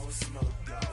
want smoke, dog.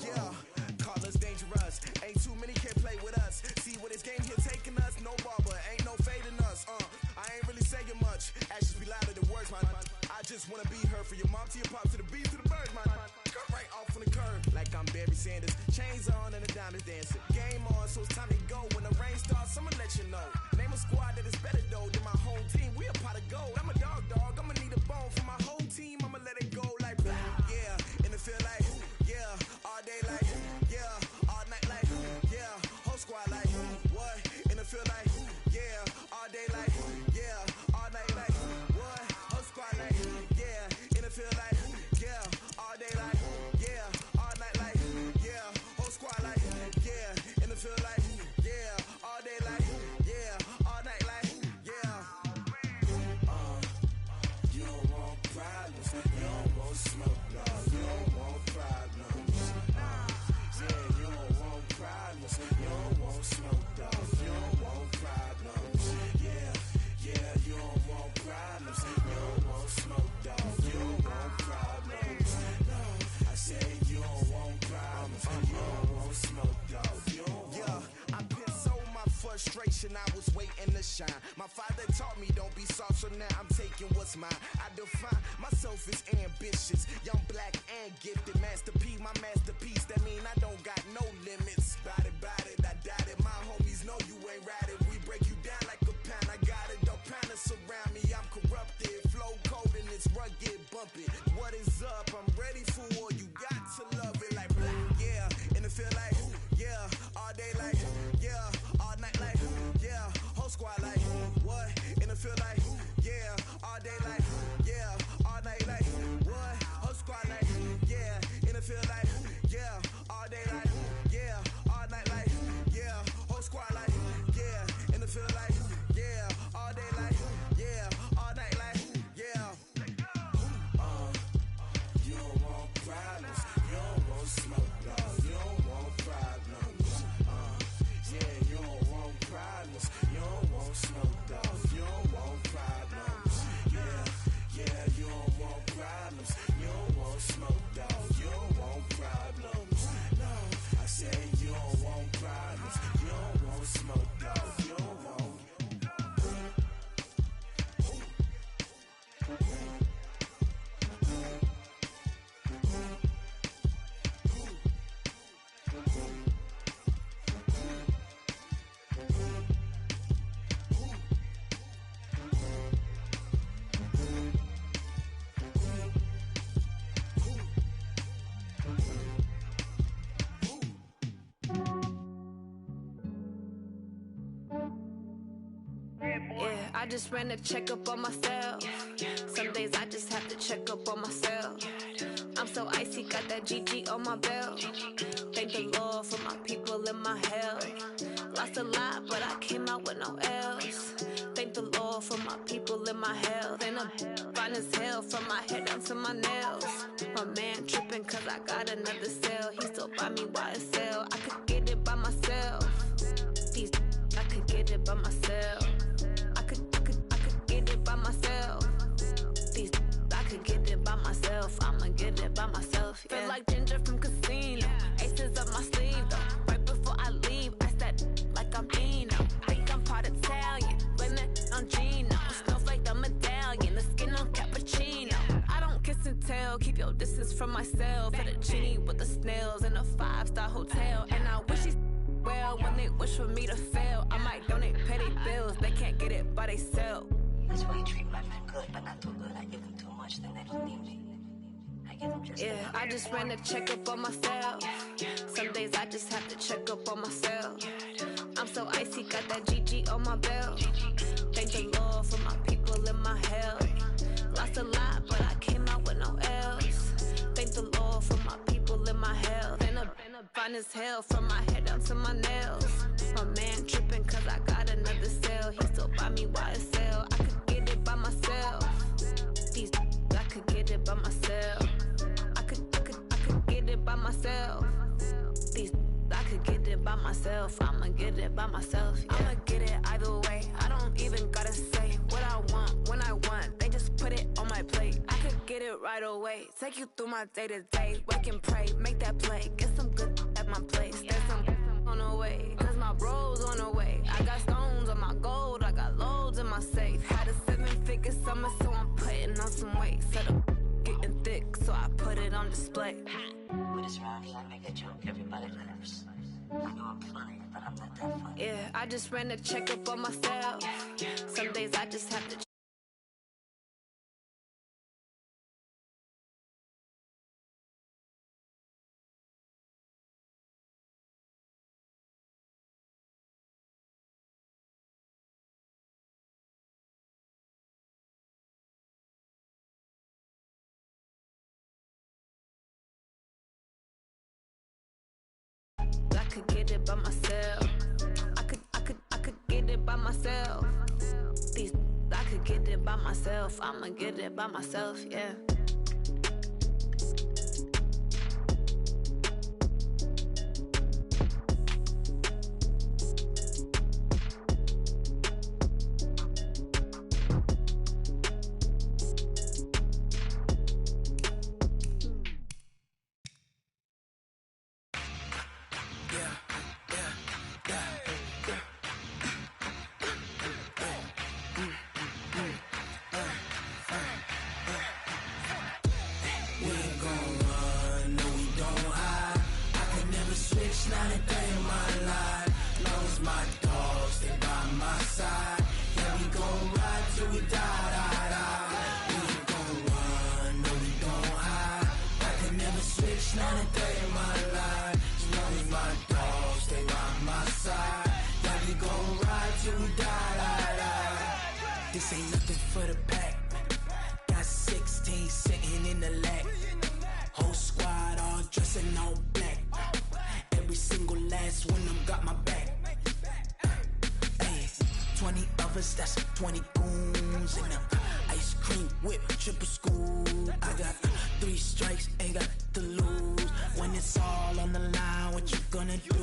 Yeah, call us dangerous. Ain't too many can play with us. See where this game here taking us? No barber, ain't no fading us. I ain't really saying much. Actions be louder than words, man. I just wanna be heard. For your mom to your pop to the beat to the birds, man. Cut right off on the curb like I'm Barry Sanders. Chains on and a diamond dancer. Game on, so it's time to go. When the rain starts, I'ma let you know. Name a squad that is better though than my home team. We a pot of gold. I'm a dog. I'ma need a bone for my whole team. I'ma let it go like yeah. And it feel like yeah. All day like yeah. All night like yeah. Whole squad like what? And it feel like yeah. All day like yeah. All night like what? Whole squad like yeah. And it feel like yeah. All day like yeah. All night like yeah. Whole squad like yeah. And it feel like yeah. All day like yeah. All night like yeah. You don't want problems. You don't want smoke, no. You don't want problems. Yeah, you don't want problems. You don't want smoke, dog. You don't want problems. Yeah, you don't want problems. You don't want smoke, dog. You don't want problems. No, I said you don't want problems. You don't want smoke, dog. You don't want. I pissed so my frustration, I was waiting to shine. My father taught me don't be soft, so now I'm taking what's mine. I define myself as ambitious, young, black, and gifted. Master P, my masterpiece. That mean I don't got no limits. Bout it, I doubt it. My homies know you ain't ratted. We break you down like a pound. I got it, don't pound us around me. I'm corrupted, flow cold and it's rugged, bump it. What is up? I'm ready for war. You got to love it like yeah. And it feel like yeah. All day like yeah. All night like yeah. Whole squad like what? And it feel like yeah. All day like yeah. All night like what? Whole squad like yeah. And it feel like yeah. All day like yeah. All night like yeah. Whole squad like yeah. And it feel like yeah. All day like yeah. All night like yeah. You don't want problems. You don't want smoke, dog. You don't want problems. Yeah, you don't want problems. You don't want smoke, dog. You don't want problems. Yeah, you don't want problems. You don't want smoke, dog. You don't want problems. No, I said you don't want problems. You don't want smoke, dog. You don't want. I just ran a checkup on myself. Some days I just have to check up on myself. I'm so icy, got that GG on my belt. Thank the Lord for my people and my health. Lost a lot, but I came out with no L's. Thank the Lord for my people and my health. And I'm fine as hell from my head down to my nails. My man tripping cause I got another cell. He still buy me YSL. I could get it by myself. These I could get it by myself. I could get it by myself. These I could get it by myself. I'ma get it by myself. Yeah. Feel like Ginger from Casino. Aces up my sleeve though. Right before I leave, I said like I'm Dino. Think I'm part Italian. Blame it on Gino. Snowflake the medallion. The skin on cappuccino. I don't kiss and tell. Keep your distance from myself. Fettuccine with the snails in a 5-star hotel. And I wish he's well when they wish for me to fail. I might donate petty bills. They can't get it by they self. That's why you treat my men good, but not too good. I give them too much, then they don't need me. I give them just yeah, I just ran a checkup on myself. Some days I just have to check up on myself. I'm so icy, got that GG on my belt. Thank the Lord for my people and my health. Lost a lot, but I came out with no L's. Thank the Lord for my people and my health. And I'm fine as hell from my head down to my nails. My man tripping cause I got another cell. He still buy me YSL. I could get it by myself. These I could get it by myself. I could get it by myself. These I could get it by myself. I'ma get it by myself. Yeah. I'ma get it either way. I don't even gotta say what I want when I want. They just put it on my plate. I could get it it right away. Take you through my day-to-day. Wake and pray, make that play. Get some good at my place. There's some on the way, cause my bro's on the way. I got stones on my gold, I got loads in my safe. Had a 7-figure summer, so I'm putting on some weight. Set up getting thick, so I put it on display. With this round here, I make a joke, everybody laughs. I know I'm funny, but I'm not that funny. Yeah, I just ran a checkup on myself. Some days I just have to. I could get it by myself. I could get it by myself. I could get it by myself. I'ma get it by myself, yeah. This ain't nothing for the pack. Got 16 sitting in the lap. Whole squad all dressing all black. Every single last one of them got my back. Hey, 20 of us, that's 20 goons in the ice cream whip, triple scoop. I got 3 strikes, ain't got to lose. When it's all on the line, what you gonna do?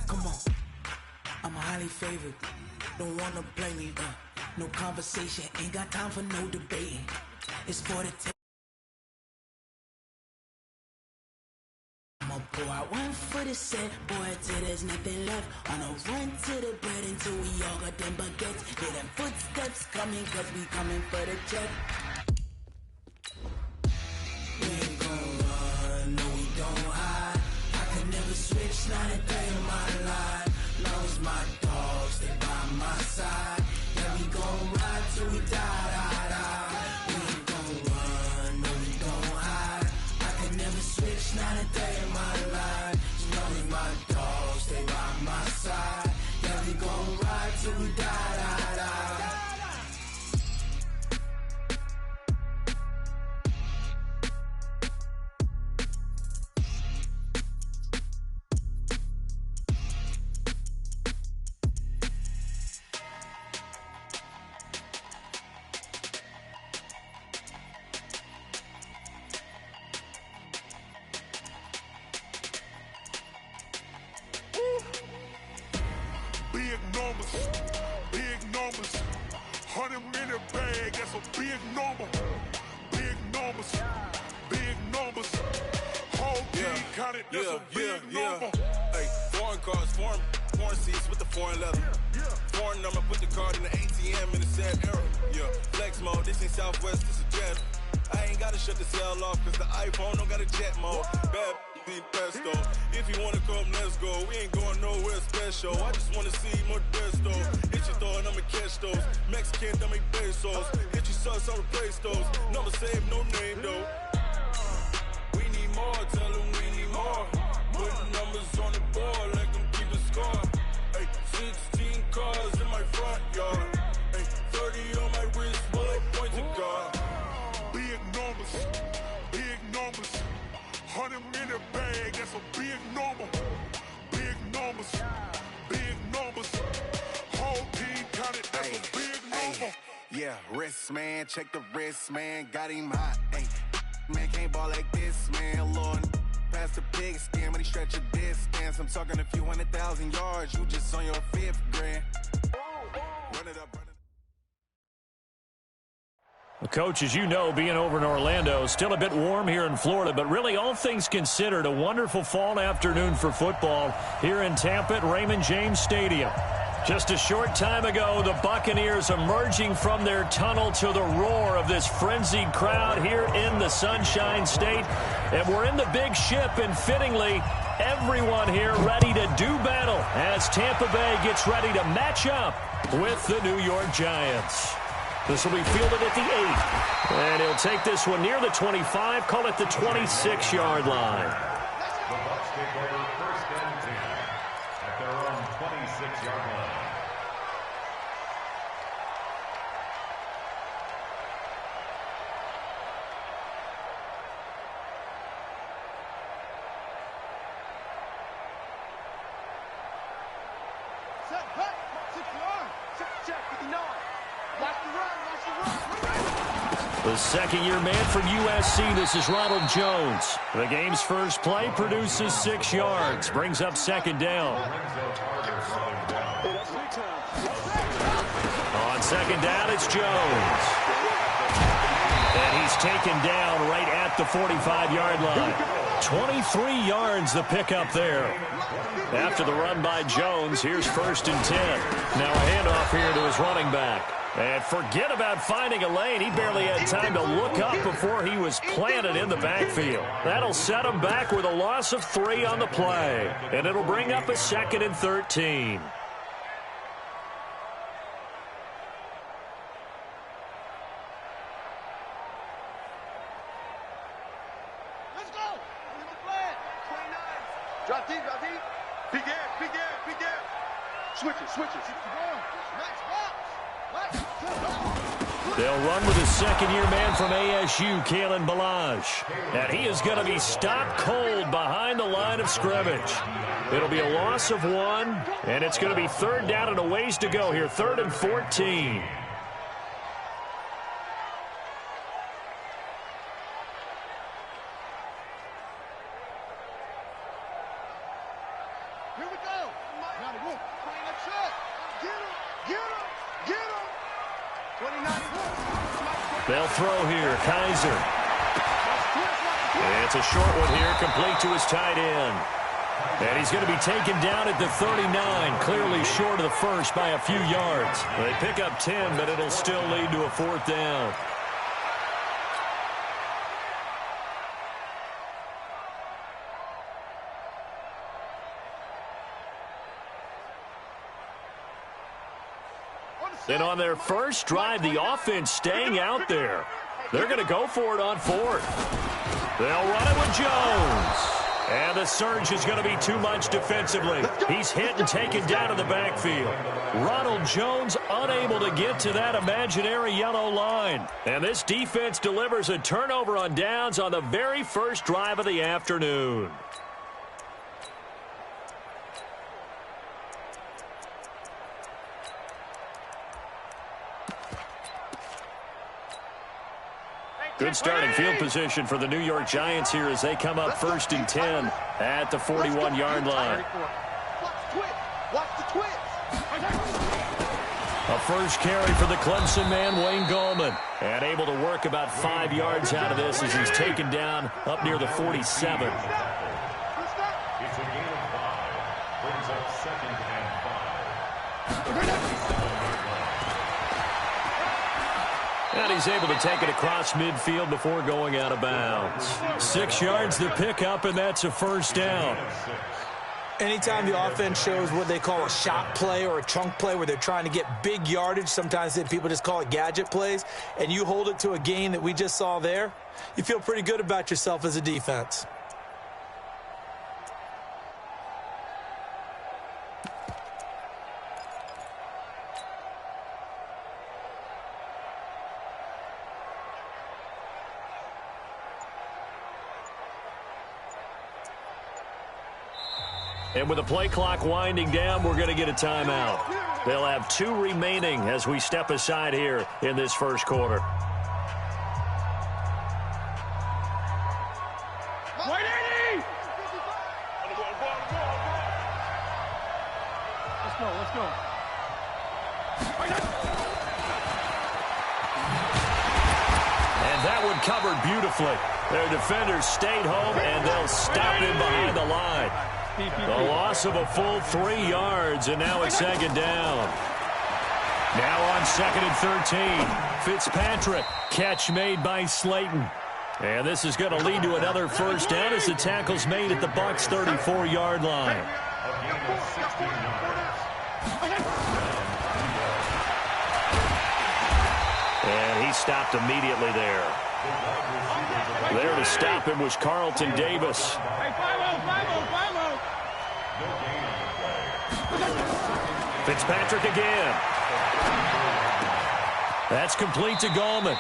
Come on, I'm highly favored. Don't wanna play me, no conversation, ain't got time for no debating. It's for the I'ma pour out one for the set, boy, till there's nothing left. On a run to the bread until we all got them baguettes. Hear them footsteps coming, cause we coming for the check. We ain't gon' run, no we don't hide. I could never switch, not a day in my life. Long as my dogs stay by my side. Yeah, we gon' ride till we die. We ain't gon' run, no we don't hide. I could never switch, not a day in my life. As long as my dogs stay by my side. Yeah, we gon' ride till we die. Big numbers, 100-minute bag, that's a big number. Big numbers, whole team counted, that's a big number. Hey, foreign cars, foreign seats with the foreign leather. Foreign number, put the card in the ATM in the sad era. Yeah, flex mode, this ain't Southwest, this a jet. I ain't gotta shut the cell off, cause the iPhone don't got a jet mode. Bad need pesto. If you wanna come, let's go. We ain't going nowhere special. I just wanna see more pesto. Hit your throw and I'ma catch those. Mexican, don't make pesos. Hit your sauce, I'll replace those. Number save, no name though. We need more, tell them we need more. Putting numbers on the board like I'm keeping score. Hey, 16 cars in my front yard. Hey, 30 on my wrist, while I point to God. Big numbers, 100-minute bag, that's a big number. Big numbers, whole team counted, that's a big number. Yeah, wrist man, check the wrist man, got him hot. Ay, man can't ball like this, man. Lord, past the pig skin, but he stretch a distance. I'm talking a few 100,000 yards, you just on your 5th grand. Run it up. Well, Coach, as you know, being over in Orlando, still a bit warm here in Florida, but really all things considered, a wonderful fall afternoon for football here in Tampa at Raymond James Stadium. Just a short time ago, the Buccaneers emerging from their tunnel to the roar of this frenzied crowd here in the Sunshine State. And we're in the big ship, and fittingly, everyone here ready to do battle as Tampa Bay gets ready to match up with the New York Giants. This will be fielded at the 8. And he'll take this one near the 25, call it the 26-yard line. The Bucs take over first and 10 at their own 26-yard line. The second-year man from USC, this is Ronald Jones. The game's first play produces 6 yards, brings up second down. On second down, it's Jones. And he's taken down right at the 45-yard line. 23 yards the pickup there. After the run by Jones, here's first and 10. Now a handoff here to his running back. And forget about finding a lane. He barely had time to look up before he was planted in the backfield. That'll set him back with a loss of 3 on the play. And it'll bring up a 2nd and 13. Let's go. Drop deep, drop deep. Big air, big air, big air. Switch it, switch it. They'll run with his second-year man from ASU, Kalen Ballage. And he is going to be stopped cold behind the line of scrimmage. It'll be a loss of 1, and it's going to be 3rd down and a ways to go here, 3rd and 14. They'll throw here, Kaiser. It's a short one here, complete to his tight end. And he's going to be taken down at the 39, clearly short of the first by a few yards. They pick up 10, but it'll still lead to a 4th down. And on their first drive, the offense staying out there. They're going to go for it on 4th. They'll run it with Jones. And the surge is going to be too much defensively. He's hit and taken down in the backfield. Ronald Jones unable to get to that imaginary yellow line. And this defense delivers a turnover on downs on the very first drive of the afternoon. Good starting field position for the New York Giants here as they come up 1st and 10 at the 41-yard line. A first carry for the Clemson man, Wayne Gallman. And able to work about 5 yards out of this as he's taken down up near the 47. It's a gain of 5. Brings up 2nd and 5. And he's able to take it across midfield before going out of bounds. 6 yards the pickup, and that's a 1st down. Anytime the offense shows what they call a shot play or a chunk play where they're trying to get big yardage, sometimes people just call it gadget plays, and you hold it to a gain that we just saw there, you feel pretty good about yourself as a defense. And with the play clock winding down, we're going to get a timeout. They'll have 2 remaining as we step aside here in this first quarter. Let's go. one covered beautifully. Their defenders stayed home, and they'll stop him behind the line. The loss of a full 3 yards, and now it's second down. Now on 2nd and 13. Fitzpatrick, catch made by Slayton. And this is going to lead to another first down as the tackle's made at the Bucs' 34-yard line. And he stopped immediately there. There to stop him was Carlton Davis. Fitzpatrick again. That's complete to Gallman.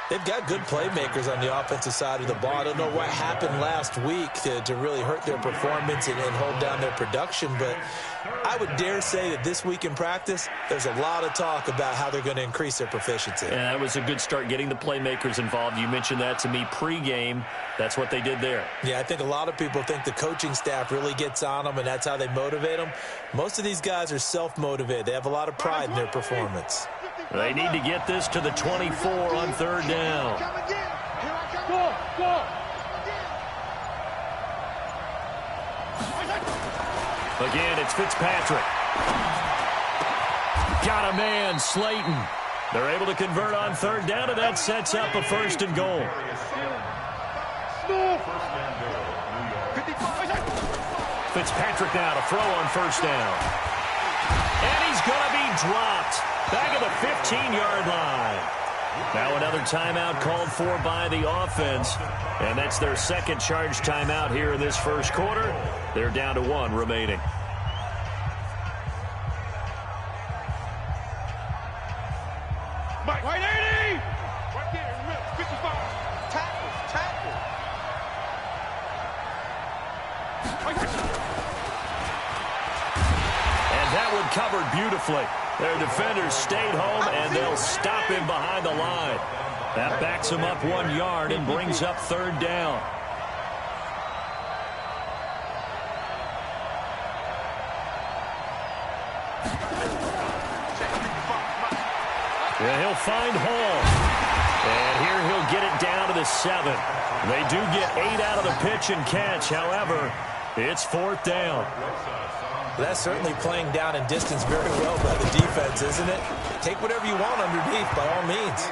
They've got good playmakers on the offensive side of the ball. I don't know what happened last week to really hurt their performance and hold down their production, but I would dare say that this week in practice, there's a lot of talk about how they're going to increase their proficiency. And that was a good start, getting the playmakers involved. You mentioned that to me pregame. That's what they did there. Yeah, I think a lot of people think the coaching staff really gets on them, and that's how they motivate them. Most of these guys are self-motivated. They have a lot of pride in their performance. They need to get this to the 24 on 3rd down. Again, it's Fitzpatrick. Got a man, Slayton. They're able to convert on 3rd down, and that sets up a 1st and goal. Fitzpatrick now to throw on 1st down. And he's going to be dropped. Back at the 15-yard line. Now another timeout called for by the offense. And that's their second charge timeout here in this first quarter. They're down to 1 remaining. Mike, right 80! Right there, in the middle, 55. Tackle. And that one covered beautifully. Their defenders stayed home, and they'll stop him behind the line. That backs him up 1 yard and brings up 3rd down. Yeah, he'll find Hall. And here he'll get it down to the 7. They do get 8 out of the pitch and catch. However, it's 4th down. That's certainly playing down in distance very well by the defense, isn't it? Take whatever you want underneath, by all means.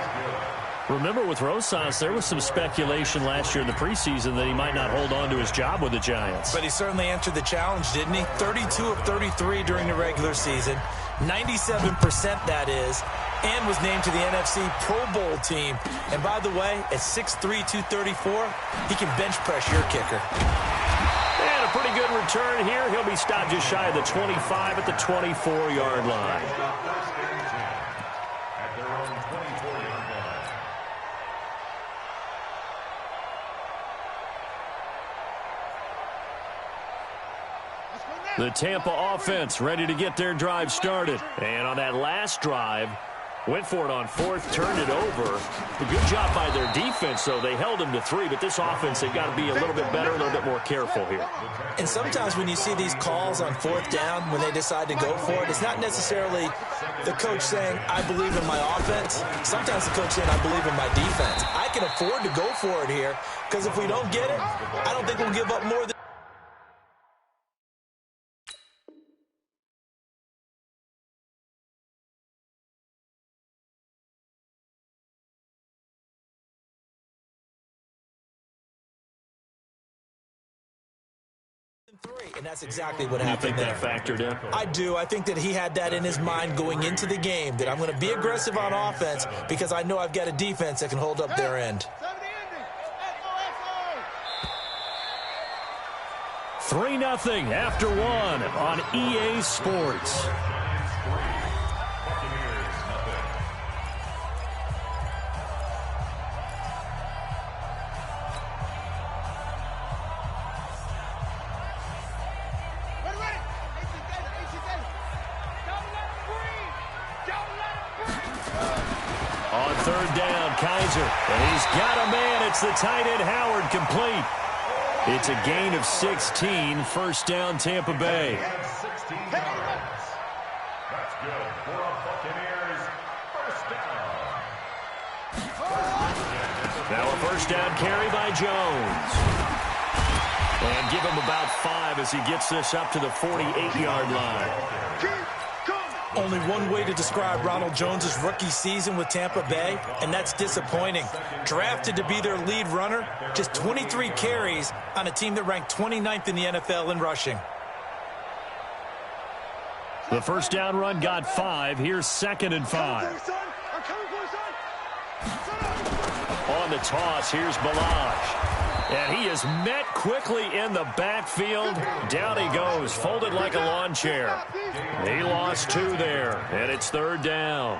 Remember, with Rosas, there was some speculation last year in the preseason that he might not hold on to his job with the Giants. But he certainly answered the challenge, didn't he? 32 of 33 during the regular season, 97% that is, and was named to the NFC Pro Bowl team. And by the way, at 6'3", 234, he can bench press your kicker. And a pretty good return here. He'll be stopped just shy of the 25 at the 24-yard line. At their own 24-yard line. The Tampa offense ready to get their drive started. And on that last drive, went for it on 4th, turned it over. A good job by their defense, though. They held them to 3, but this offense, they've got to be a little bit better, a little bit more careful here. And sometimes when you see these calls on 4th down, when they decide to go for it, it's not necessarily the coach saying, I believe in my offense. Sometimes the coach saying, I believe in my defense. I can afford to go for it here, because if we don't get it, I don't think we'll give up more than three, and that's exactly what happened there. You think that factored in? I do. I think that he had that in his mind going into the game, that I'm going to be aggressive on offense because I know I've got a defense that can hold up their end. 3-0 after 1 on EA Sports. On 3rd down, Kaiser, and he's got a man. It's the tight end Howard, complete. It's a gain of 16, 1st down, Tampa Bay. 16 yards. That's good for a Buccaneers 1st down. first down carry by Jones. And give him about 5 as he gets this up to the 48-yard line. Only one way to describe Ronald Jones' rookie season with Tampa Bay, and that's disappointing. Drafted to be their lead runner, just 23 carries on a team that ranked 29th in the NFL in rushing. The first down run got 5. Here's 2nd and 5. On the toss, here's Balaj. And he is met quickly in the backfield. Down he goes, folded like a lawn chair. He lost 2 there, and it's 3rd down.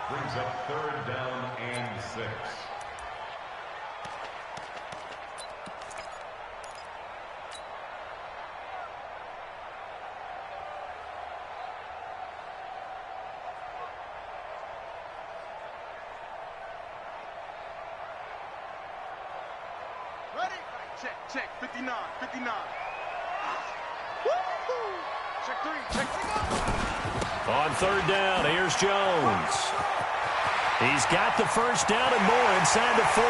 Brings up 3rd down and 6. Check, 59. Check 3. On 3rd down, here's Jones. He's got the first down and more inside the 40.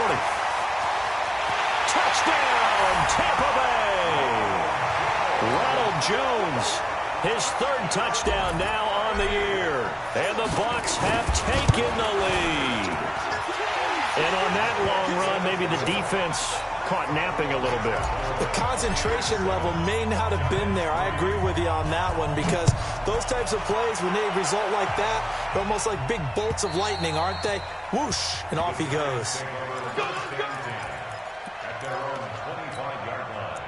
Touchdown, Tampa Bay! Ronald Jones, his 3rd touchdown now on the year. And the Bucs have taken the lead. And on that long run, maybe the defense caught napping a little bit. The concentration level may not have been there. I agree with you on that one, because those types of plays, when they result like that, they're almost like big bolts of lightning, aren't they? Whoosh, and off he goes. At their own 25-yard line.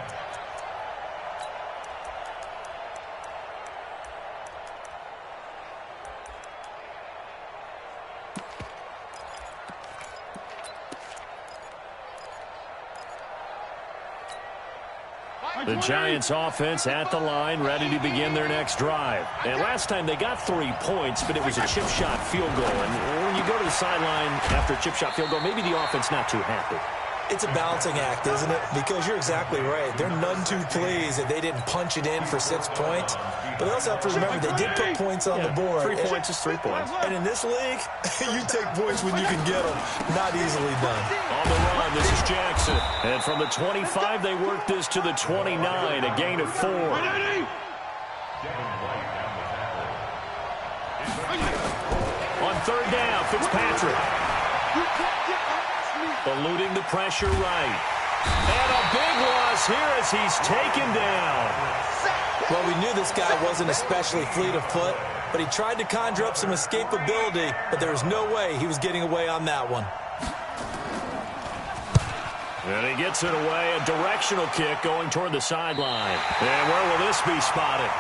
The Giants offense at the line, ready to begin their next drive. And last time they got 3 points, but it was a chip shot field goal. And when you go to the sideline after a chip shot field goal, maybe the offense not too happy. It's a balancing act, isn't it? Because you're exactly right. They're none too pleased that they didn't punch it in for 6 points. But they also have to remember they did put points on the board. 3 points is 3 points. And in this league, you take points when you can get them. Not easily done. On the run, this is Jackson. And from the 25, they work this to the 29, a gain of 4. On 3rd down, Fitzpatrick. Eluding the pressure right. And a big loss here as he's taken down. Well, we knew this guy wasn't especially fleet of foot, but he tried to conjure up some escapability, but there was no way he was getting away on that one. And he gets it away, a directional kick going toward the sideline. And where will this be spotted?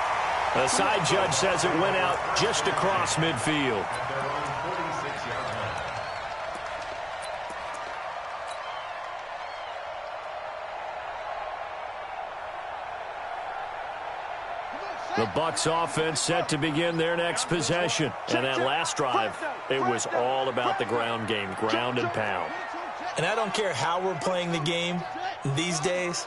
The side judge says it went out just across midfield. The Bucs offense set to begin their next possession. And that last drive, it was all about the ground game, ground and pound. And I don't care how we're playing the game these days,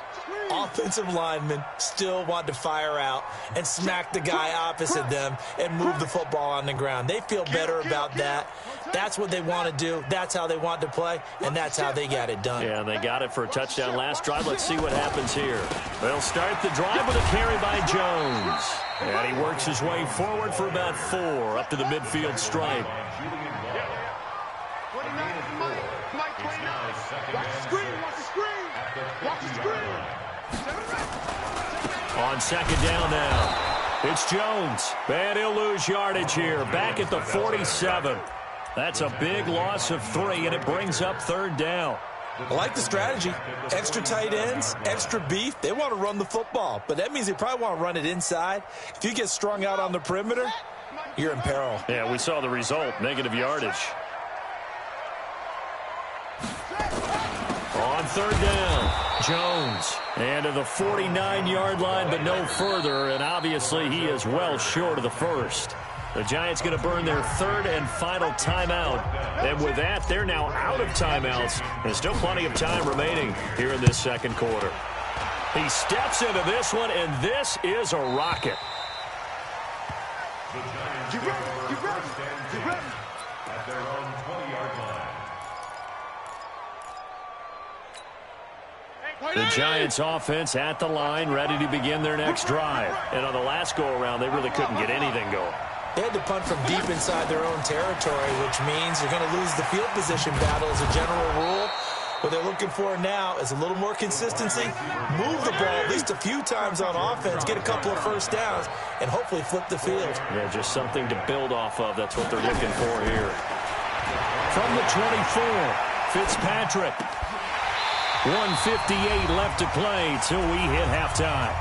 offensive linemen still want to fire out and smack the guy opposite them and move the football on the ground. They feel better about that. That's what they want to do. That's how they want to play, and that's how they got it done. Yeah, and they got it for a touchdown last drive. Let's see what happens here. They'll start the drive with a carry by Jones. And he works his way forward for about 4 up to the midfield stripe. On 2nd down now, it's Jones. And he'll lose yardage here, back at the 47. That's a big loss of 3, and it brings up 3rd down. I like the strategy. Extra tight ends, extra beef. They want to run the football, but that means they probably want to run it inside. If you get strung out on the perimeter, you're in peril. Yeah, we saw the result, negative yardage. On 3rd down, Jones. And to the 49-yard line, but no further. And obviously, he is well short of the first. The Giants going to burn their 3rd and final timeout. And with that, they're now out of timeouts. There's still plenty of time remaining here in this 2nd quarter. He steps into this one, and this is a rocket. The Giants get over first and 10 at their own 20-yard line. The Giants offense at the line, ready to begin their next drive. And on the last go-around, they really couldn't get anything going. They had to punt from deep inside their own territory, which means you're going to lose the field position battle as a general rule. What they're looking for now is a little more consistency, move the ball at least a few times on offense, get a couple of first downs, and hopefully flip the field. Yeah, just something to build off of. That's what they're looking for here. From the 24, Fitzpatrick. 1:58 left to play till we hit halftime.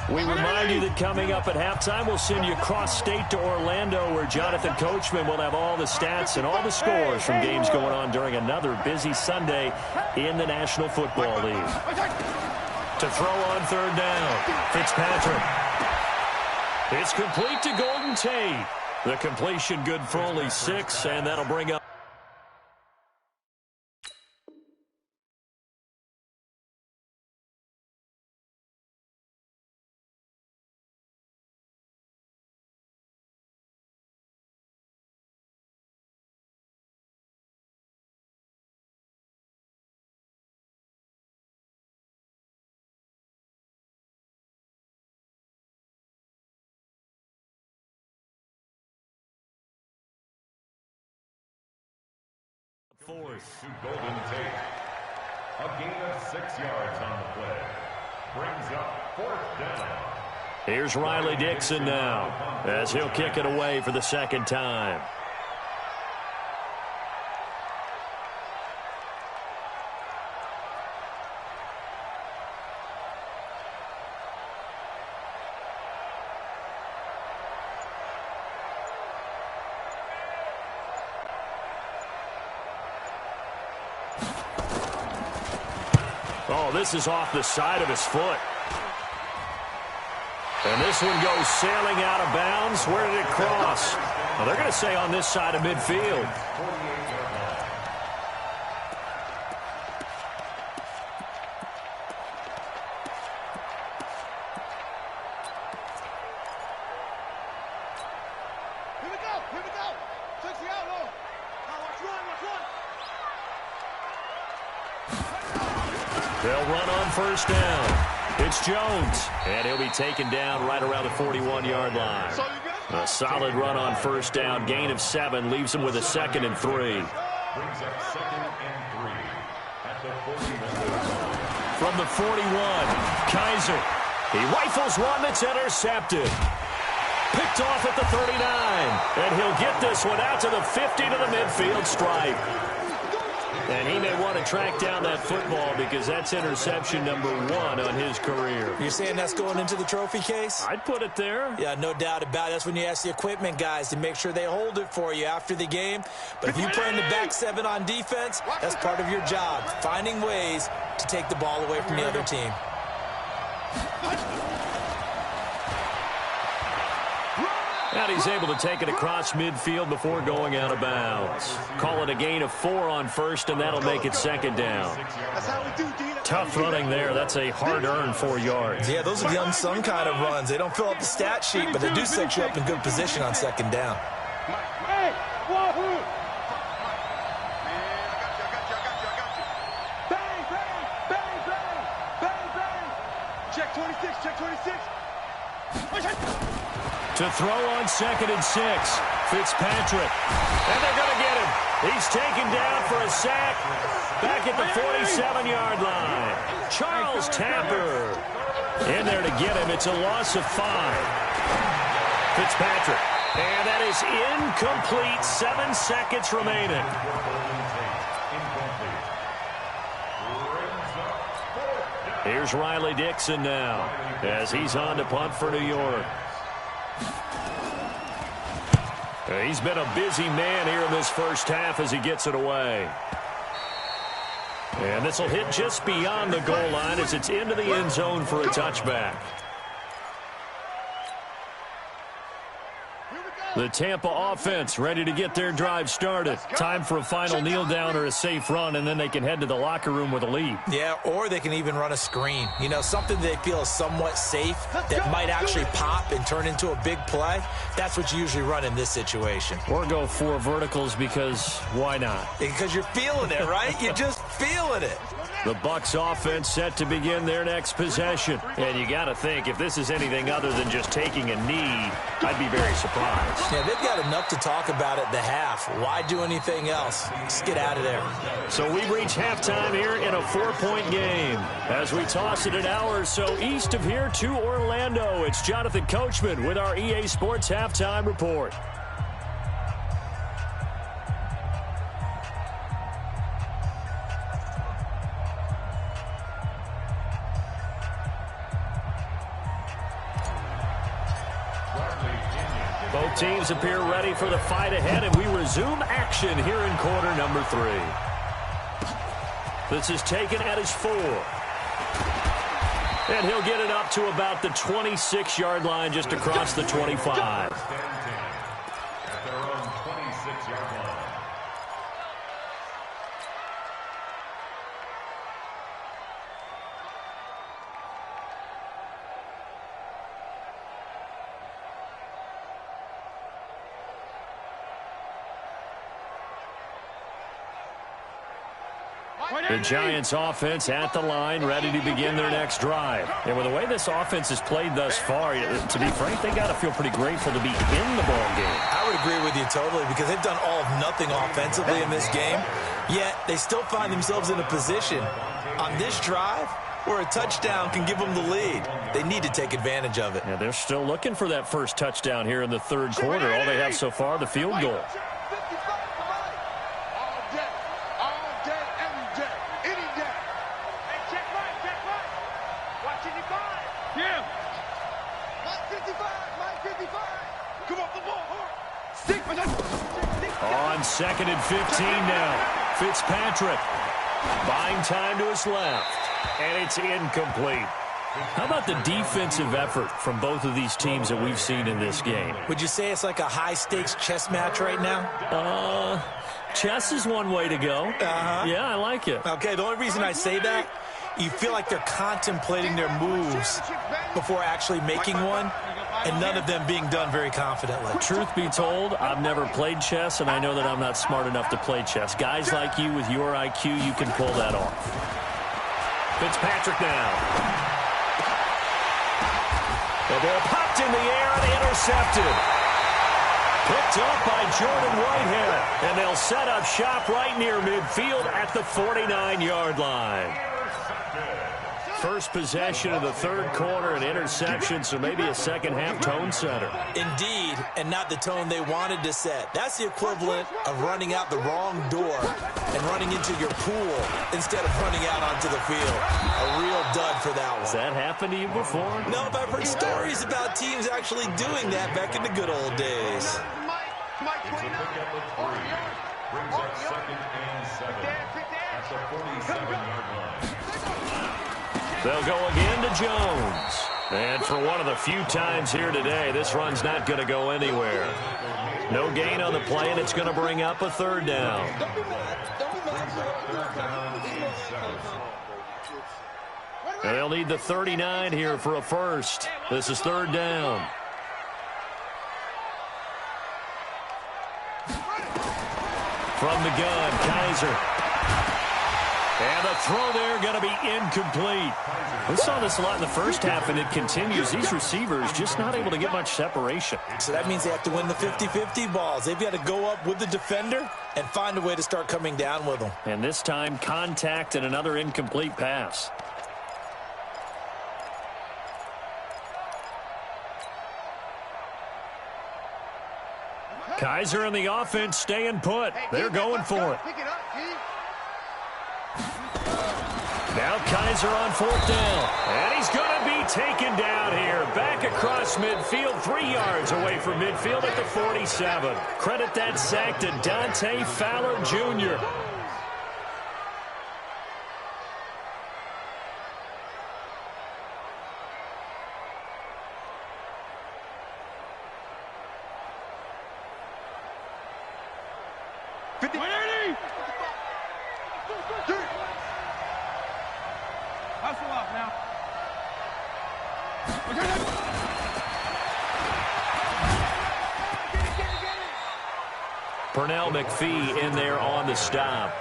We remind you that coming up at halftime, we'll send you cross-state to Orlando, where Jonathan Coachman will have all the stats and all the scores from games going on during another busy Sunday in the National Football League. To throw on third down, Fitzpatrick. It's complete to Golden Tate. The completion good for only 6, and that'll bring up. Fourth to Golden Tate. A gain of 6 yards on the play. Brings up 4th down. Here's Riley Dixon now, as he'll kick it away for the second time. Oh, this is off the side of his foot. And this one goes sailing out of bounds. Where did it cross? Well, they're going to say on this side of midfield. Here we go. Here we go. Touch the outlaw. Now watch run. They'll run on first down. It's Jones, and he'll be taken down right around the 41-yard line. A solid run on first down, gain of 7, leaves him with a 2nd and 3. Brings up 2nd and 3 at the 41. From the 41, Kaiser. He rifles one that's intercepted. Picked off at the 39, and he'll get this one out to the 50 to the midfield stripe. And he may want to track down that football because that's interception number 1 on his career. You're saying that's going into the trophy case? I'd put it there. Yeah, no doubt about it. That's when you ask the equipment guys to make sure they hold it for you after the game. But if you play in the back 7 on defense, that's part of your job, finding ways to take the ball away from the other team. And he's able to take it across midfield before going out of bounds. Call it a gain of 4 on first, and that'll make it 2nd down. Tough running there. That's a hard-earned 4 yards. Yeah, those are the unsung kind of runs. They don't fill up the stat sheet, but they do set you up in good position on 2nd down. Hey, wahoo! Bang, bang, bang, bang, bang, bang. Check 26, check 26. To throw on 2nd and 6, Fitzpatrick. And they're going to get him. He's taken down for a sack back at the 47-yard line. Charles Tapper in there to get him. It's a loss of 5. Fitzpatrick. And that is incomplete. 7 seconds remaining. Here's Riley Dixon now as he's on to punt for New York. He's been a busy man here in this first half as he gets it away. And this will hit just beyond the goal line as it's into the end zone for a touchback. The Tampa offense ready to get their drive started. Time for a final kneel down or a safe run, and then they can head to the locker room with a lead. Yeah, or they can even run a screen. You know, something they feel is somewhat safe that might actually pop and turn into a big play. That's what you usually run in this situation. Or go 4 verticals because why not? Because you're feeling it, right? You're just feeling it. The Bucs offense set to begin their next possession. And you got to think, if this is anything other than just taking a knee, I'd be very surprised. Yeah, they've got enough to talk about at the half. Why do anything else? Just get out of there. So we reach halftime here in a 4-point game. As we toss it an hour or so east of here to Orlando, it's Jonathan Coachman with our EA Sports Halftime Report. Both teams appear ready for the fight ahead, and we resume action here in quarter number 3. This is taken at his 4. And he'll get it up to about the 26-yard line, just across the 25. At their own 26-yard line. The Giants offense at the line, ready to begin their next drive. And with the way this offense has played thus far, to be frank, they got to feel pretty grateful to be in the ball game. I would agree with you totally, because they've done all of nothing offensively in this game, yet they still find themselves in a position on this drive where a touchdown can give them the lead. They need to take advantage of it. Yeah, they're still looking for that first touchdown here in the third quarter. All they have so far, the field goal. On 2nd and 15 now. Fitzpatrick buying time to his left. And it's incomplete. How about the defensive effort from both of these teams that we've seen in this game? Would you say it's like a high-stakes chess match right now? Chess is one way to go. Yeah, I like it. Okay, the only reason I say that, you feel like they're contemplating their moves before actually making one, and none of them being done very confidently. Truth be told, I've never played chess, and I know that I'm not smart enough to play chess. Guys like you with your IQ, you can pull that off. Fitzpatrick now. The ball popped in the air and intercepted. Picked up by Jordan Whitehead. And they'll set up shop right near midfield at the 49-yard line. First possession of the third quarter, an interception, so maybe a second-half tone setter. Indeed, and not the tone they wanted to set. That's the equivalent of running out the wrong door and running into your pool instead of running out onto the field. A real dud for that one. Has that happened to you before? No, but I've heard stories about teams actually doing that back in the good old days. It's a pickup of 3. Brings up 2nd and 7 at the 47-yard line. They'll go again to Jones. And for one of the few times here today, this run's not going to go anywhere. No gain on the play, and it's going to bring up a third down. And they'll need the 39 here for a first. This is third down. From the gun, Kaiser. And the throw there going to be incomplete. We saw this a lot in the first half, and it continues. These receivers just not able to get much separation. So that means they have to win the 50-50 balls. They've got to go up with the defender and find a way to start coming down with them. And this time, contact and another incomplete pass. Kaiser and the offense staying put. They're going for it. Now Kaiser on 4th down. And he's going to be taken down here. Back across midfield, 3 yards away from midfield at the 47. Credit that sack to Dante Fowler Jr. 50. 180. Hustle up now. Pernell McPhee in there on the stop.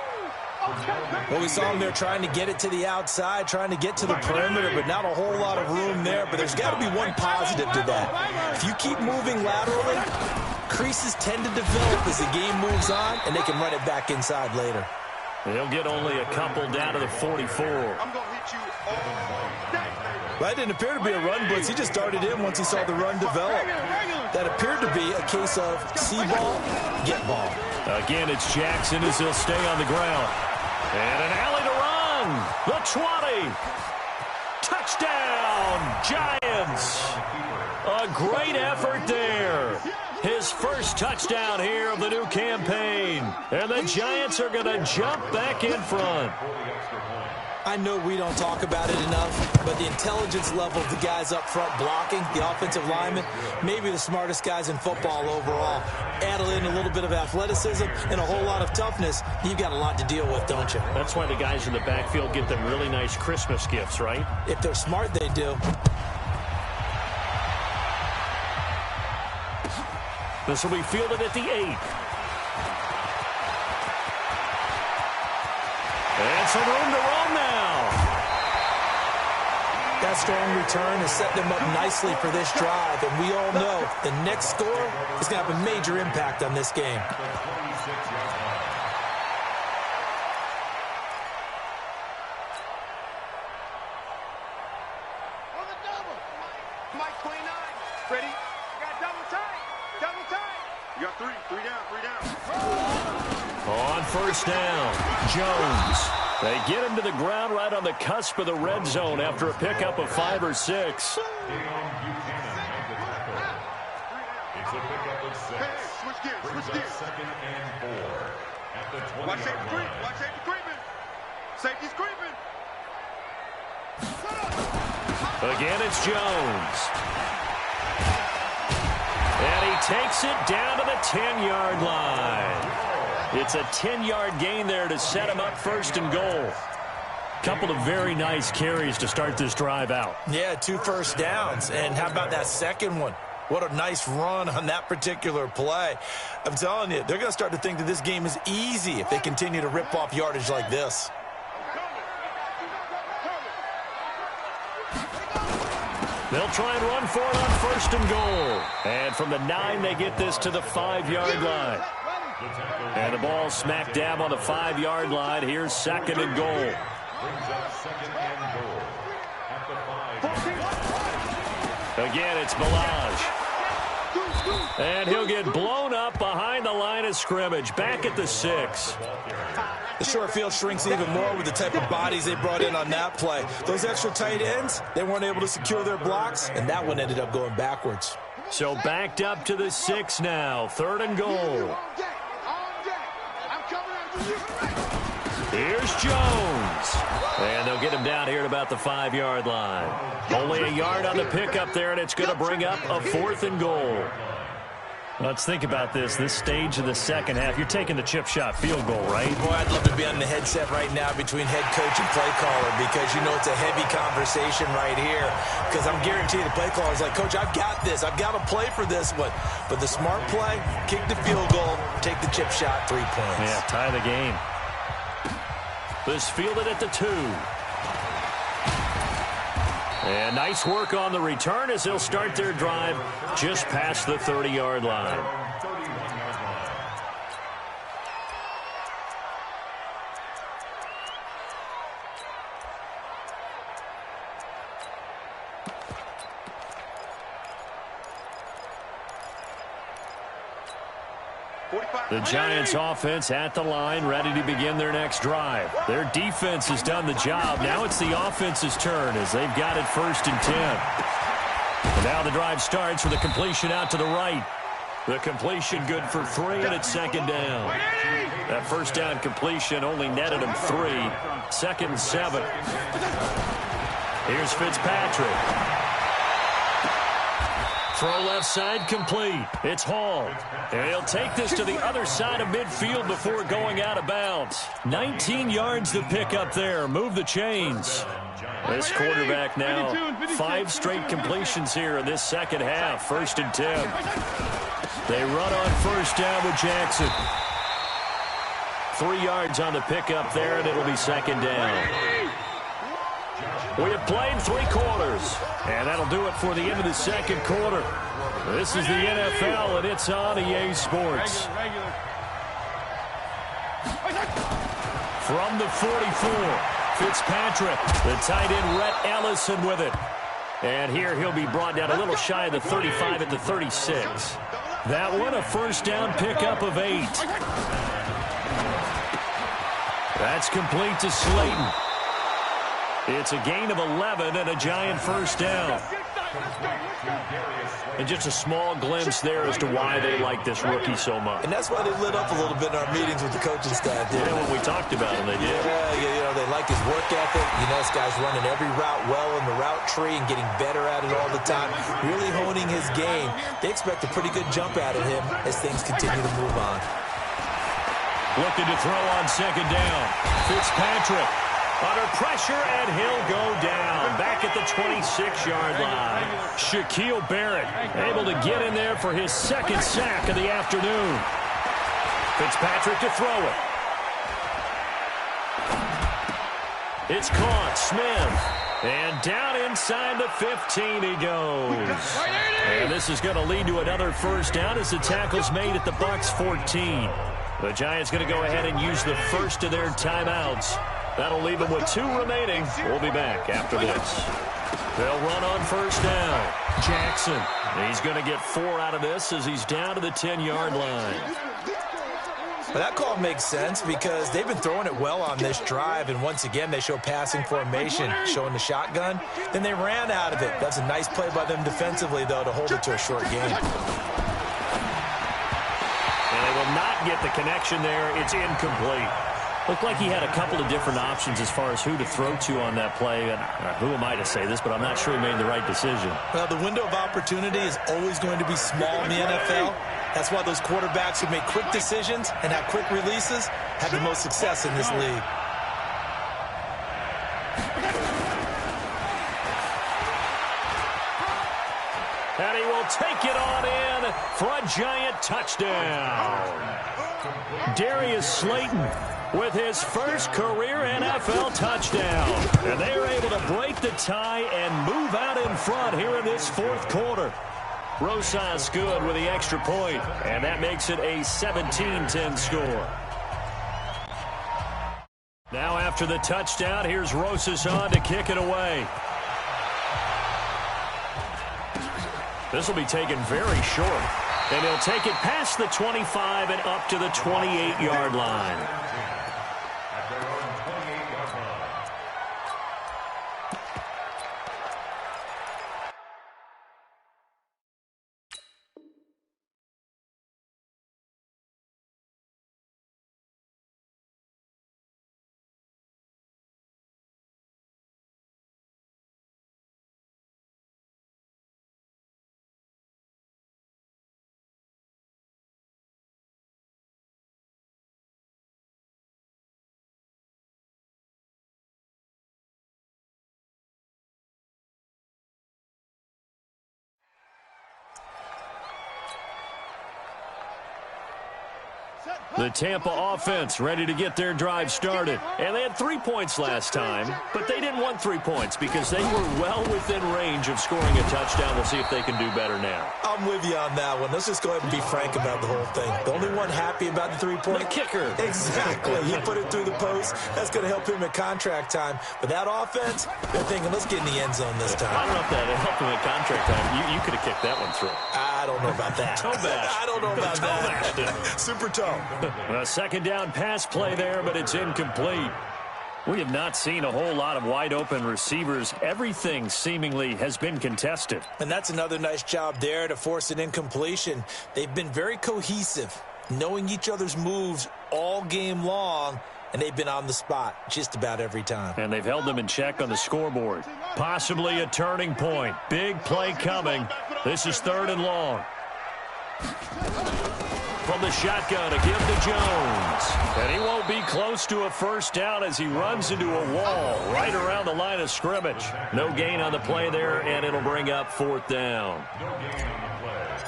Well, we saw him there trying to get it to the outside, trying to get to the perimeter, but not a whole lot of room there. But there's got to be one positive to that. If you keep moving laterally, creases tend to develop as the game moves on, and they can run it back inside later. They'll get only a couple down to the 44. I'm going to hit you all day. That didn't appear to be a run blitz. He just darted in once he saw the run develop. That appeared to be a case of see ball, get ball. Again, it's Jackson as he'll stay on the ground. And an alley to run. The 20. Touchdown, Giants. A great effort there. His first touchdown here of the new campaign. And the Giants are going to jump back in front. I know we don't talk about it enough, but the intelligence level of the guys up front blocking, the offensive linemen, maybe the smartest guys in football overall. Add in a little bit of athleticism and a whole lot of toughness, you've got a lot to deal with, don't you? That's why the guys in the backfield get them really nice Christmas gifts, right? If they're smart, they do. This will be fielded at the 8. And some room to run now. That strong return has set them up nicely for this drive, and we all know the next score is going to have a major impact on this game. On the double. Mike 29. Ready? You got double tight. Double tight. You got three down. On first down, Jones. They get him to the ground right on the cusp of the red zone after a pickup of 5 or 6. It's a pickup of 6. Hey, switch gears. Second and 4 at the 20. Watch safety creep. Watch safety creeping. Safety's creeping. Again, it's Jones. And he takes it down to the 10-yard line. It's a 10-yard gain there to set him up first and goal. Couple of very nice carries to start this drive out. Yeah, 2 first downs. And how about that second one? What a nice run on that particular play. I'm telling you, they're going to start to think that this game is easy if they continue to rip off yardage like this. They'll try and run for it on first and goal. And from the 9, they get this to the 5-yard line. And the ball smack dab on the 5-yard line. Here's second and goal. Brings up second and goal at the 5. Again, it's Balaj. And he'll get blown up behind the line of scrimmage. Back at the 6. The short field shrinks even more with the type of bodies they brought in on that play. Those extra tight ends, they weren't able to secure their blocks, and that one ended up going backwards. So backed up to the 6 now. Third and goal. Here's Jones. And they'll get him down here at about the 5-yard line. Only a yard on the pickup there, and it's going to bring up a 4th and goal. Let's think about this stage of the second half. You're taking the chip shot field goal, right? Boy, I'd love to be on the headset right now between head coach and play caller because you know it's a heavy conversation right here. Because I'm guaranteed the play caller's like, Coach, I've got this. I've got to play for this one. But the smart play, kick the field goal, take the chip shot, 3 points. Yeah, tie the game. This fielded at the 2. And nice work on the return as they'll start their drive just past the 30-yard line. The Giants offense at the line, ready to begin their next drive. Their defense has done the job. Now it's the offense's turn as they've got it 1st and 10. And now the drive starts with a completion out to the right. The completion good for 3, and it's 2nd down. That first down completion only netted him 3. 2nd and 7. Here's Fitzpatrick. Throw left side complete. It's Hall. And he'll take this to the other side of midfield before going out of bounds. 19 yards to pick up there. Move the chains. This quarterback now 5 straight completions here in this second half. 1st and 10. They run on first down with Jackson. 3 yards on the pickup there, and it'll be 2nd down. We have played 3 quarters, and that'll do it for the end of the 2nd quarter. This is the NFL, and it's on EA Sports. From the 44, Fitzpatrick, the tight end Rhett Ellison with it. And here he'll be brought down a little shy of the 35 at the 36. That one a first down pickup of 8. That's complete to Slayton. It's a gain of 11 and a giant first down. And just a small glimpse there as to why they like this rookie so much. And that's why they lit up a little bit in our meetings with the coaching staff. Yeah, when we talked about him, they did. Yeah, they like his work ethic. This guy's running every route well in the route tree and getting better at it all the time, really honing his game. They expect a pretty good jump out of him as things continue to move on. Looking to throw on 2nd down. Fitzpatrick under pressure, and he'll go down. Back at the 26-yard line. Shaquille Barrett able to get in there for his 2nd sack of the afternoon. Fitzpatrick to throw it. It's caught. Smith. And down inside the 15 he goes. And this is going to lead to another first down as the tackle's made at the Bucs 14. The Giants going to go ahead and use the first of their timeouts. That'll leave them with 2 remaining. We'll be back after this. They'll run on first down. Jackson. He's going to get 4 out of this as he's down to the 10-yard line. Well, that call makes sense because they've been throwing it well on this drive, and once again they show passing formation, showing the shotgun. Then they ran out of it. That's a nice play by them defensively, though, to hold it to a short game. And they will not get the connection there. It's incomplete. Looked like he had a couple of different options as far as who to throw to on that play. And who am I to say this, but I'm not sure he made the right decision. Well, the window of opportunity is always going to be small in the NFL. That's why those quarterbacks who make quick decisions and have quick releases have the most success in this league. And he will take it on in for a giant touchdown. Darius Slayton with his first career NFL touchdown. And they are able to break the tie and move out in front here in this 4th quarter. Rosas good with the extra point, and that makes it a 17-10 score. Now after the touchdown, here's Rosas on to kick it away. This will be taken very short, and he'll take it past the 25 and up to the 28-yard line. The Tampa offense ready to get their drive started. And they had 3 points last time, but they didn't want 3 points because they were well within range of scoring a touchdown. We'll see if they can do better now. I'm with you on that one. Let's just go ahead and be frank about the whole thing. The only one happy about the 3-point. The kicker. Exactly. He put it through the post. That's going to help him at contract time. But that offense, they're thinking, let's get in the end zone this time. I don't know if that helped him at contract time. You could have kicked that one through. I don't know about that. Toe bash. I don't know about that. Super toe. A 2nd down pass play there, but it's incomplete. We have not seen a whole lot of wide open receivers. Everything seemingly has been contested. And that's another nice job there to force an incompletion. They've been very cohesive, knowing each other's moves all game long, and they've been on the spot just about every time. And they've held them in check on the scoreboard. Possibly a turning point. Big play coming. This is 3rd and long. From the shotgun to give to Jones. And he won't be close to a first down as he runs into a wall right around the line of scrimmage. No gain on the play there, and it'll bring up 4th down.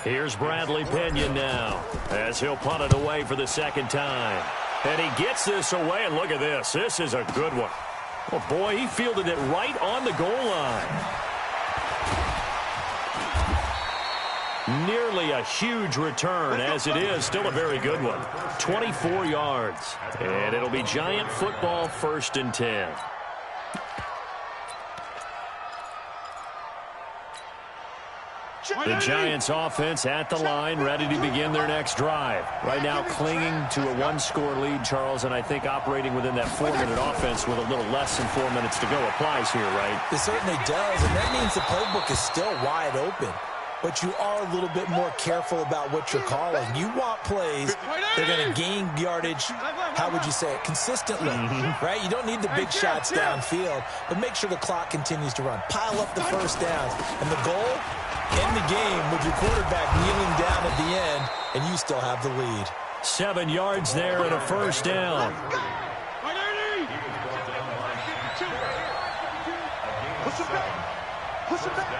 Here's Bradley Pinion now as he'll punt it away for the 2nd time. And he gets this away, and look at this. This is a good one. Oh, boy, he fielded it right on the goal line. Nearly a huge return, as it is still a very good one. 24 yards. And it'll be Giant football, 1st and 10. The Giants offense at the line, ready to begin their next drive. Right now clinging to a 1-score lead, Charles, and I think operating within that 4-minute offense with a little less than 4 minutes to go applies here, right? It certainly does, and that means the playbook is still wide open. But you are a little bit more careful about what you're calling. You want plays that are going to gain yardage, how would you say it, consistently, right? You don't need the big shots downfield, but make sure the clock continues to run. Pile up the first downs. And the goal, end the game with your quarterback kneeling down at the end, and you still have the lead. 7 yards there and a first down. Push it back. Push it back.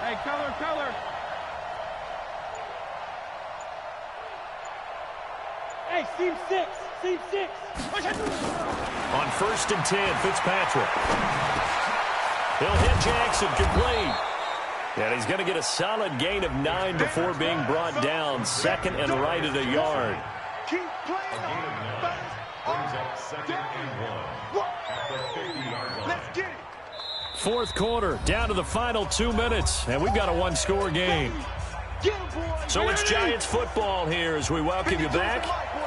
Hey, color. Hey, seam 6. On 1st and 10, Fitzpatrick. He'll hit Jackson complete. And he's going to get a solid gain of 9 before being brought down. 2nd and right at a yard. Keep playing. Brings up 2nd and 1 at the 50-yard line. Let's get it. 4th quarter, down to the final 2 minutes, and we've got a 1-score game. So it's Giants football here as we welcome you back.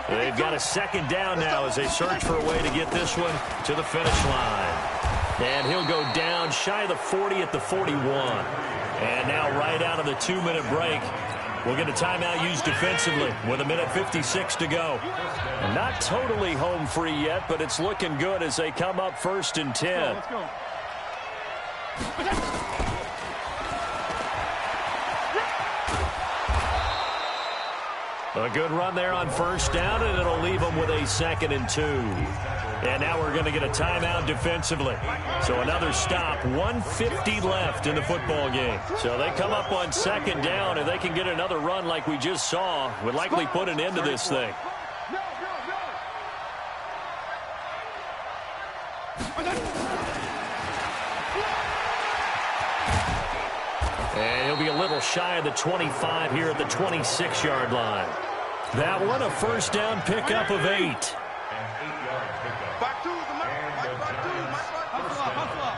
They've got a 2nd down now as they search for a way to get this one to the finish line. And he'll go down shy of the 40 at the 41. And now right out of the 2-minute break, we'll get a timeout used defensively with 1:56 to go. And not totally home free yet, but it's looking good as they come up 1st and 10. Let's go. A good run there on 1st down, and it'll leave them with a 2nd and 2. And now we're going to get a timeout defensively. So another stop, 1:50 left in the football game. So they come up on 2nd down, and they can get another run like we just saw. Would likely put an end to this thing. And he'll be a little shy of the 25 here at the 26-yard line. That one, a 1st down pickup of 8. Back to the hustle up.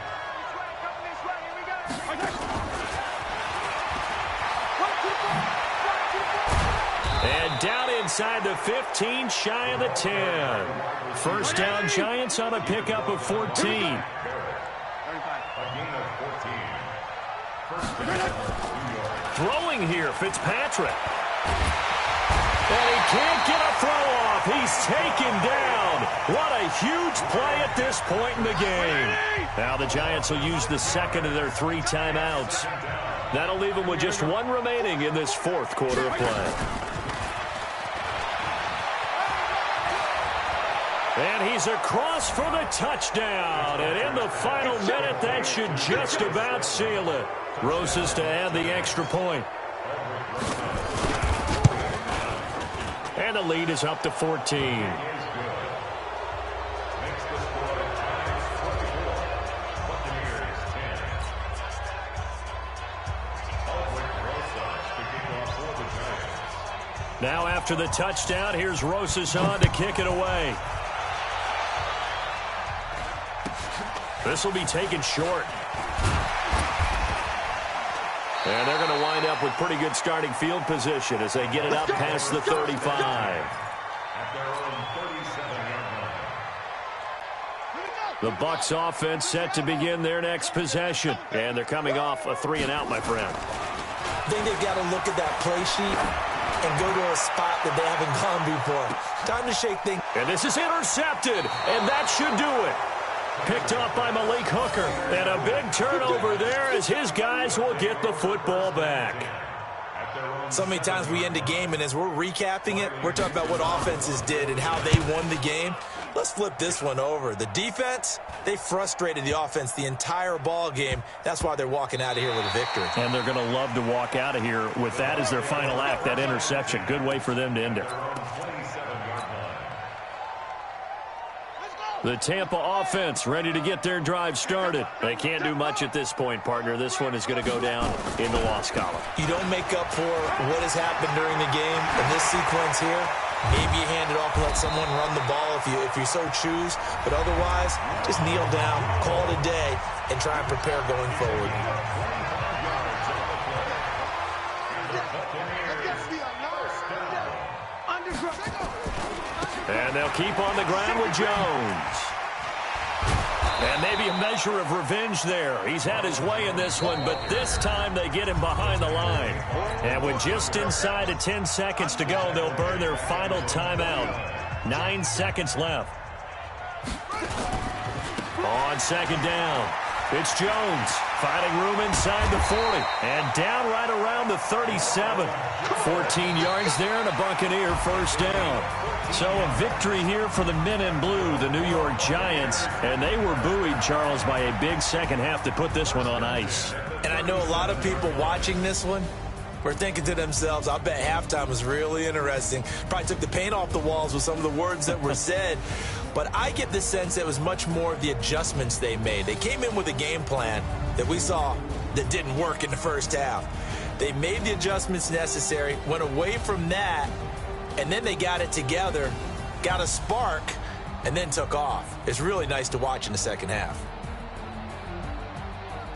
And down inside the 15, shy of the 10. 1st down Giants on a pickup of 14. Throwing here, Fitzpatrick. And he can't get a throw off. He's taken down. What a huge play at this point in the game. Now the Giants will use the 2nd of their 3 timeouts. That'll leave them with just 1 remaining in this 4th quarter of play. And he's across for the touchdown. And in the final minute, that should just about seal it. Rosas to add the extra point. And the lead is up to 14. Now after the touchdown, here's Rosas on to kick it away. This will be taken short. And they're going to wind up with pretty good starting field position as they get it up past the 35. The Bucs offense set to begin their next possession. And they're coming off a 3-and-out, my friend. I think they've got to look at that play sheet and go to a spot that they haven't gone before. Time to shake things. And this is intercepted, and that should do it. Picked up by Malik Hooker. And a big turnover there as his guys will get the football back. So many times we end a game, and as we're recapping it, we're talking about what offenses did and how they won the game. Let's flip this one over. The defense, they frustrated the offense the entire ball game. That's why they're walking out of here with a victory. And they're going to love to walk out of here with that as their final act, that interception. Good way for them to end it. The Tampa offense ready to get their drive started. They can't do much at this point, partner. This one is going to go down in the loss column. You don't make up for what has happened during the game in this sequence here. Maybe you hand it off and let someone run the ball if you so choose. But otherwise, just kneel down, call it a day, and try and prepare going forward. And they'll keep on the ground with Jones. And maybe a measure of revenge there. He's had his way in this one, but this time they get him behind the line. And with just inside of 10 seconds to go, they'll burn their final timeout. 9 seconds left. On second down, it's Jones finding room inside the 40 and down right around the 37. 14 yards there and a Buccaneer first down. So a victory here for the men in blue, the New York Giants, and they were buoyed, Charles, by a big second half to put this one on ice. And I know a lot of people watching this one were thinking to themselves, I bet halftime was really interesting. Probably took the paint off the walls with some of the words that were said. But I get the sense it was much more of the adjustments they made. They came in with a game plan that we saw that didn't work in the first half. They made the adjustments necessary, went away from that, and then they got it together, got a spark, and then took off. It's really nice to watch in the second half.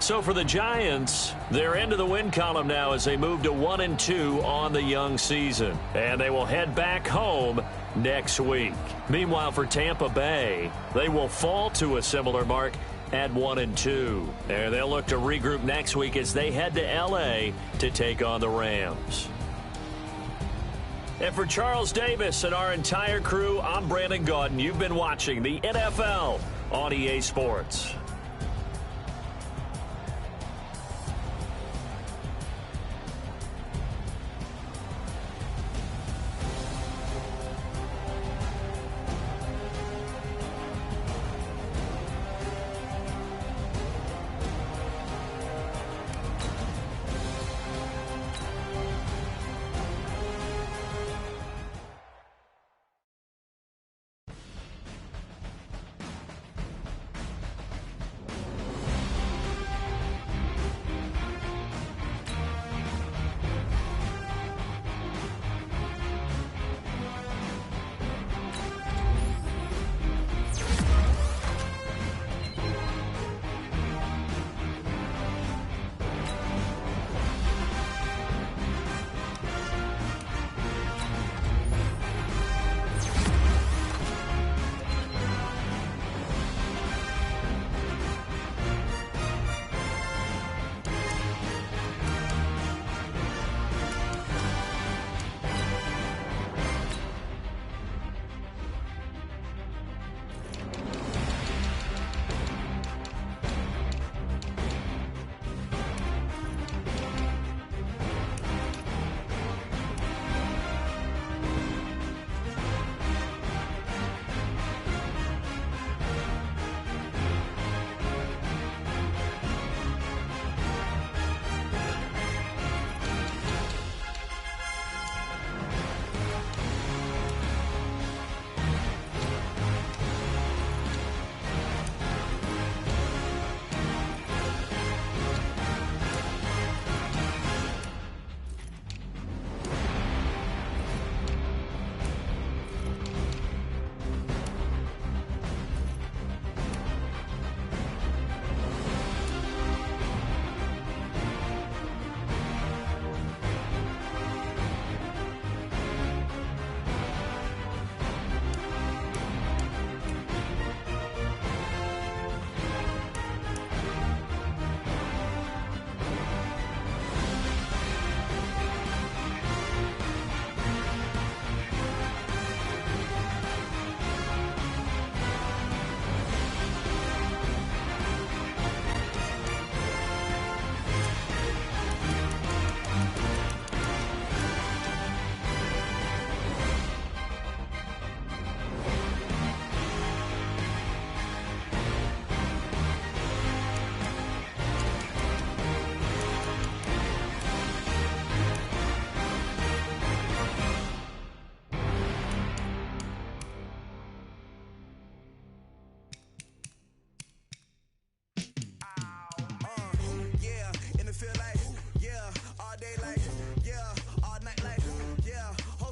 So for the Giants, they're into the win column now as they move to 1-2 on the young season. And they will head back home next week. Meanwhile, for Tampa Bay, they will fall to a similar mark at 1-2. And they'll look to regroup next week as they head to L.A. to take on the Rams. And for Charles Davis and our entire crew, I'm Brandon Gaudin. You've been watching the NFL on EA Sports.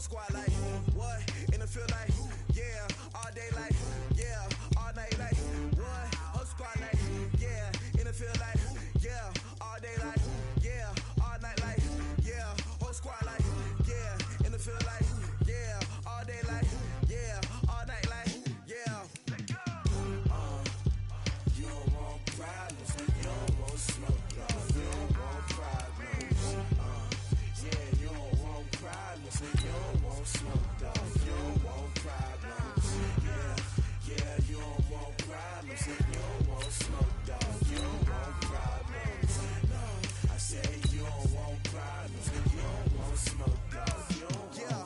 squad like, what? In the field like, yeah. All day like, yeah. All night like, what? Whole squad like, yeah. In the field like, yeah. All day like, yeah. All night like, yeah. Whole squad like, yeah. In the field like, yeah. All day like, yeah. All night like, yeah. You don't want problems, you don't want smoke, dog. You don't want problems. Yeah, you don't want problems, you don't want smoke, dog. You don't want problems. Yeah, you don't want problems, you don't want smoke, dog. You don't want problems. No, I said you don't want problems, you don't want smoke, dog. You don't want. Yeah,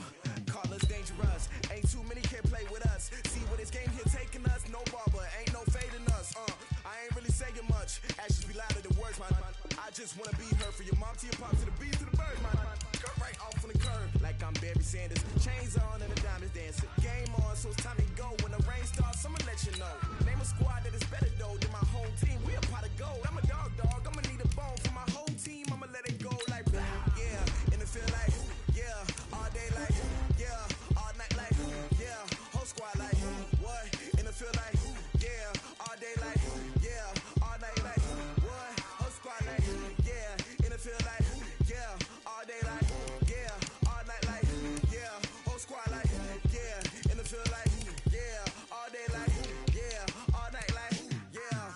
call us dangerous. Ain't too many can play with us. See where this game here taking us. No barber, ain't no fading us. I ain't really saying much. Actions be louder than words, man. I just wanna be heard from your mom to your pop to the beat to the birds, man. Cut right off on the curb, like I'm Barry Sanders. Chains on and the diamonds dancing. Game on, so it's time to go. When the rain starts, I'ma let you know. Name a squad that is better though than my home team. We a pot of gold. I'm a dog. I'ma need a bone for my whole team. I'ma let it go like blah. Yeah, in the field like yeah. All day like yeah. All night like yeah. Whole squad like what? In the field like yeah. All day like yeah. All night like what? Whole squad like yeah. In the field like yeah. All day like yeah. All night like yeah. Whole squad like yeah. In the field like yeah. All day like yeah. All night like yeah.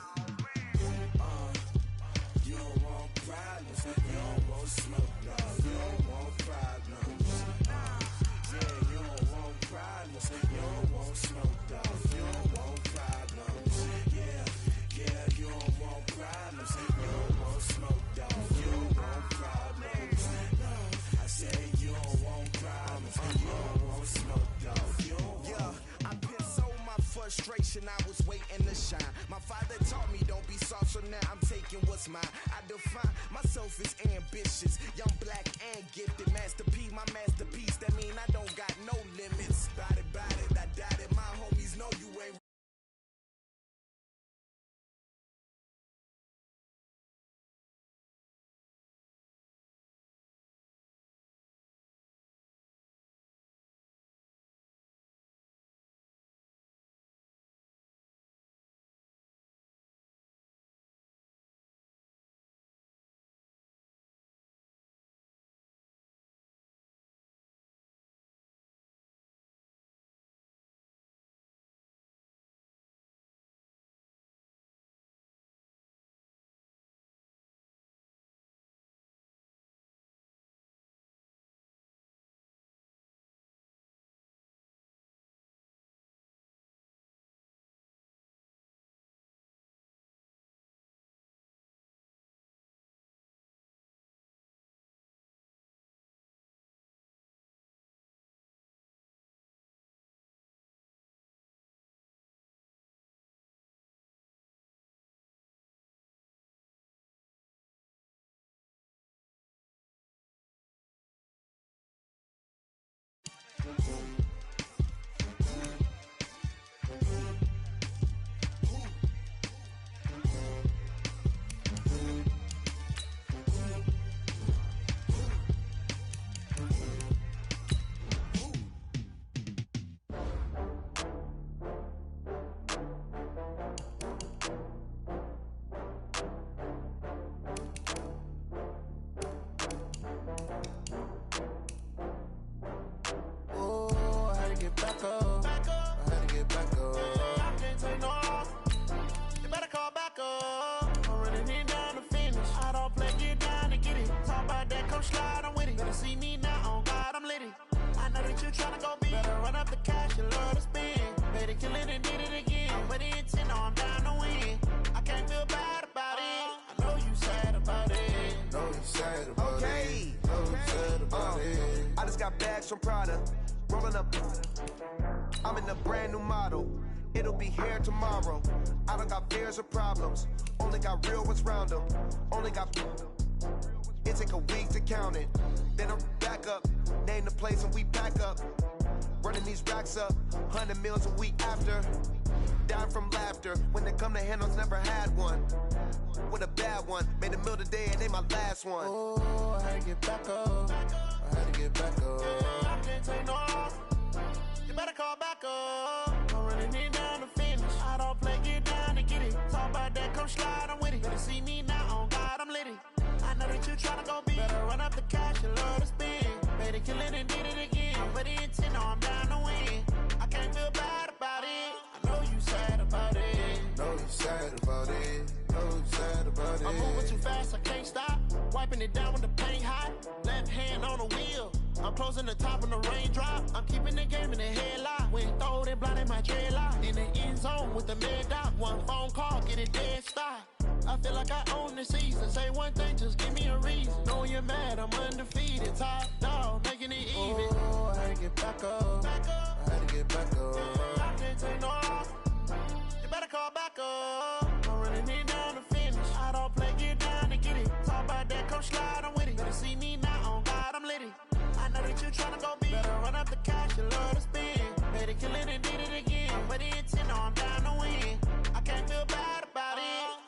You don't want problems, you don't want smoke, dog. You don't want problems. Yeah, you don't want problems, you don't want smoke, dog. You don't want problems. Yeah, you don't want problems, you don't want smoke, dog. You don't want problems. No, I said you don't want problems, you don't want smoke, dog. You don't want. Yeah, I pissed so my frustration, I was waiting to shine. My father taught me don't be soft, so now I'm taking what's mine. I define myself as ambitious, young, black, and gifted. Master P, my masterpiece. That mean I don't got no limits. Bout it, I doubt it. My homies know you ain't. From Prada, rolling up. I'm in a brand new model. It'll be here tomorrow. I don't got fears or problems. Only got real ones round them. Only got. It take a week to count it. Then I'm back up. Name the place and we back up. Running these racks up. 100 meals a week after. Dying from laughter. When it come to handles, never had one. With a bad one. Made a meal today and they my last one. Oh, I had to get back up. I had to get back up. I can't take no off. You better call back up. I'm running it down to finish. I don't play, get down to get it. Talk about that, come slide, I'm with it. Better see me now, on God, I'm litty. I know that you tryna go big. Better run up the cash, you love to spend. Better kill it and did it again. But the intent, no, I'm down to win. I can't feel bad about it. I know you sad about it. Know you sad about it. Know you sad about it. I'm moving too fast, I can't stop. Wiping it down with the paint hot. Left hand on the wheel. I'm closing the top on the raindrop. I'm keeping the game in the headlock. When throwed and blinded my dreadlock. In the end zone with the mad dot. One phone call, get it dead stop. I feel like I own the season. Say one thing, just give me a reason. Knowing you're mad, I'm undefeated. Top dog, making it even. Oh, I had to get back up. I had to get back up. I can't take no off. You better call back up. I'm running it down to finish. I don't play, get down to get it. Talk about that, come slide, I'm with it. Better see me now, on God, I'm litty. I know that you tryna go big. Better run up the cash, you love to spend. Better kill it and did it again. But the intent, no, I'm down to win. I can't feel bad about it.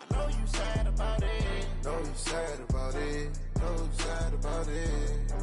I know you sad about it. Know you sad about it. Know you sad about it.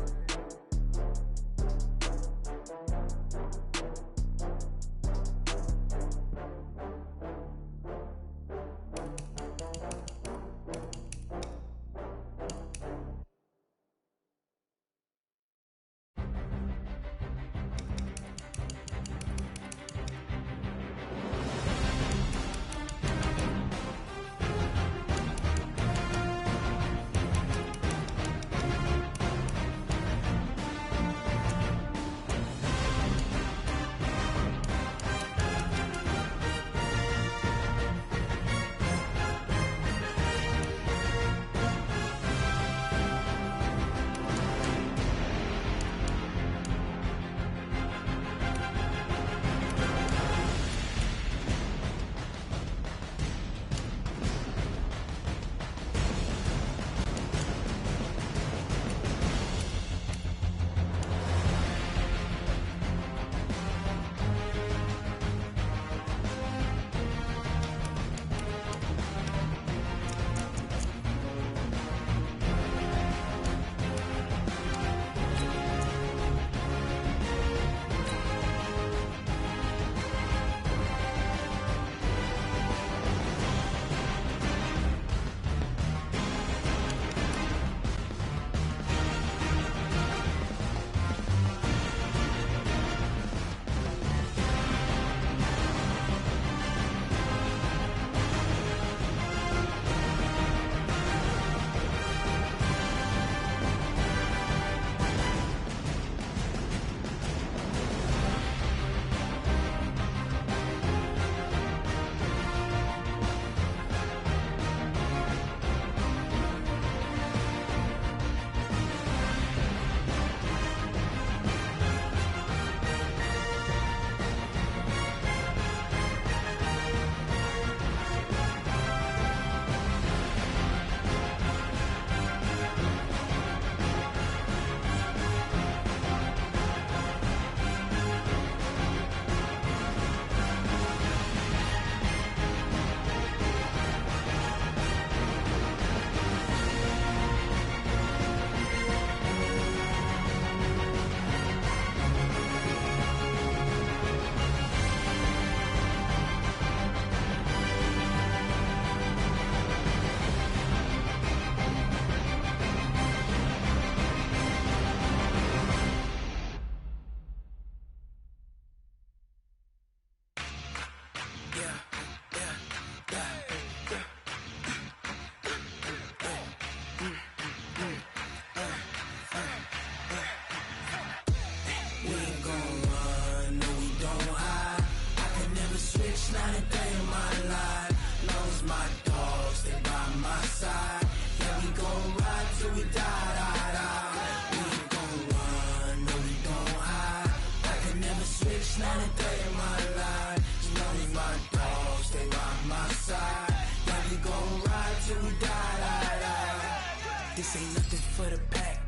This ain't nothing for the pack.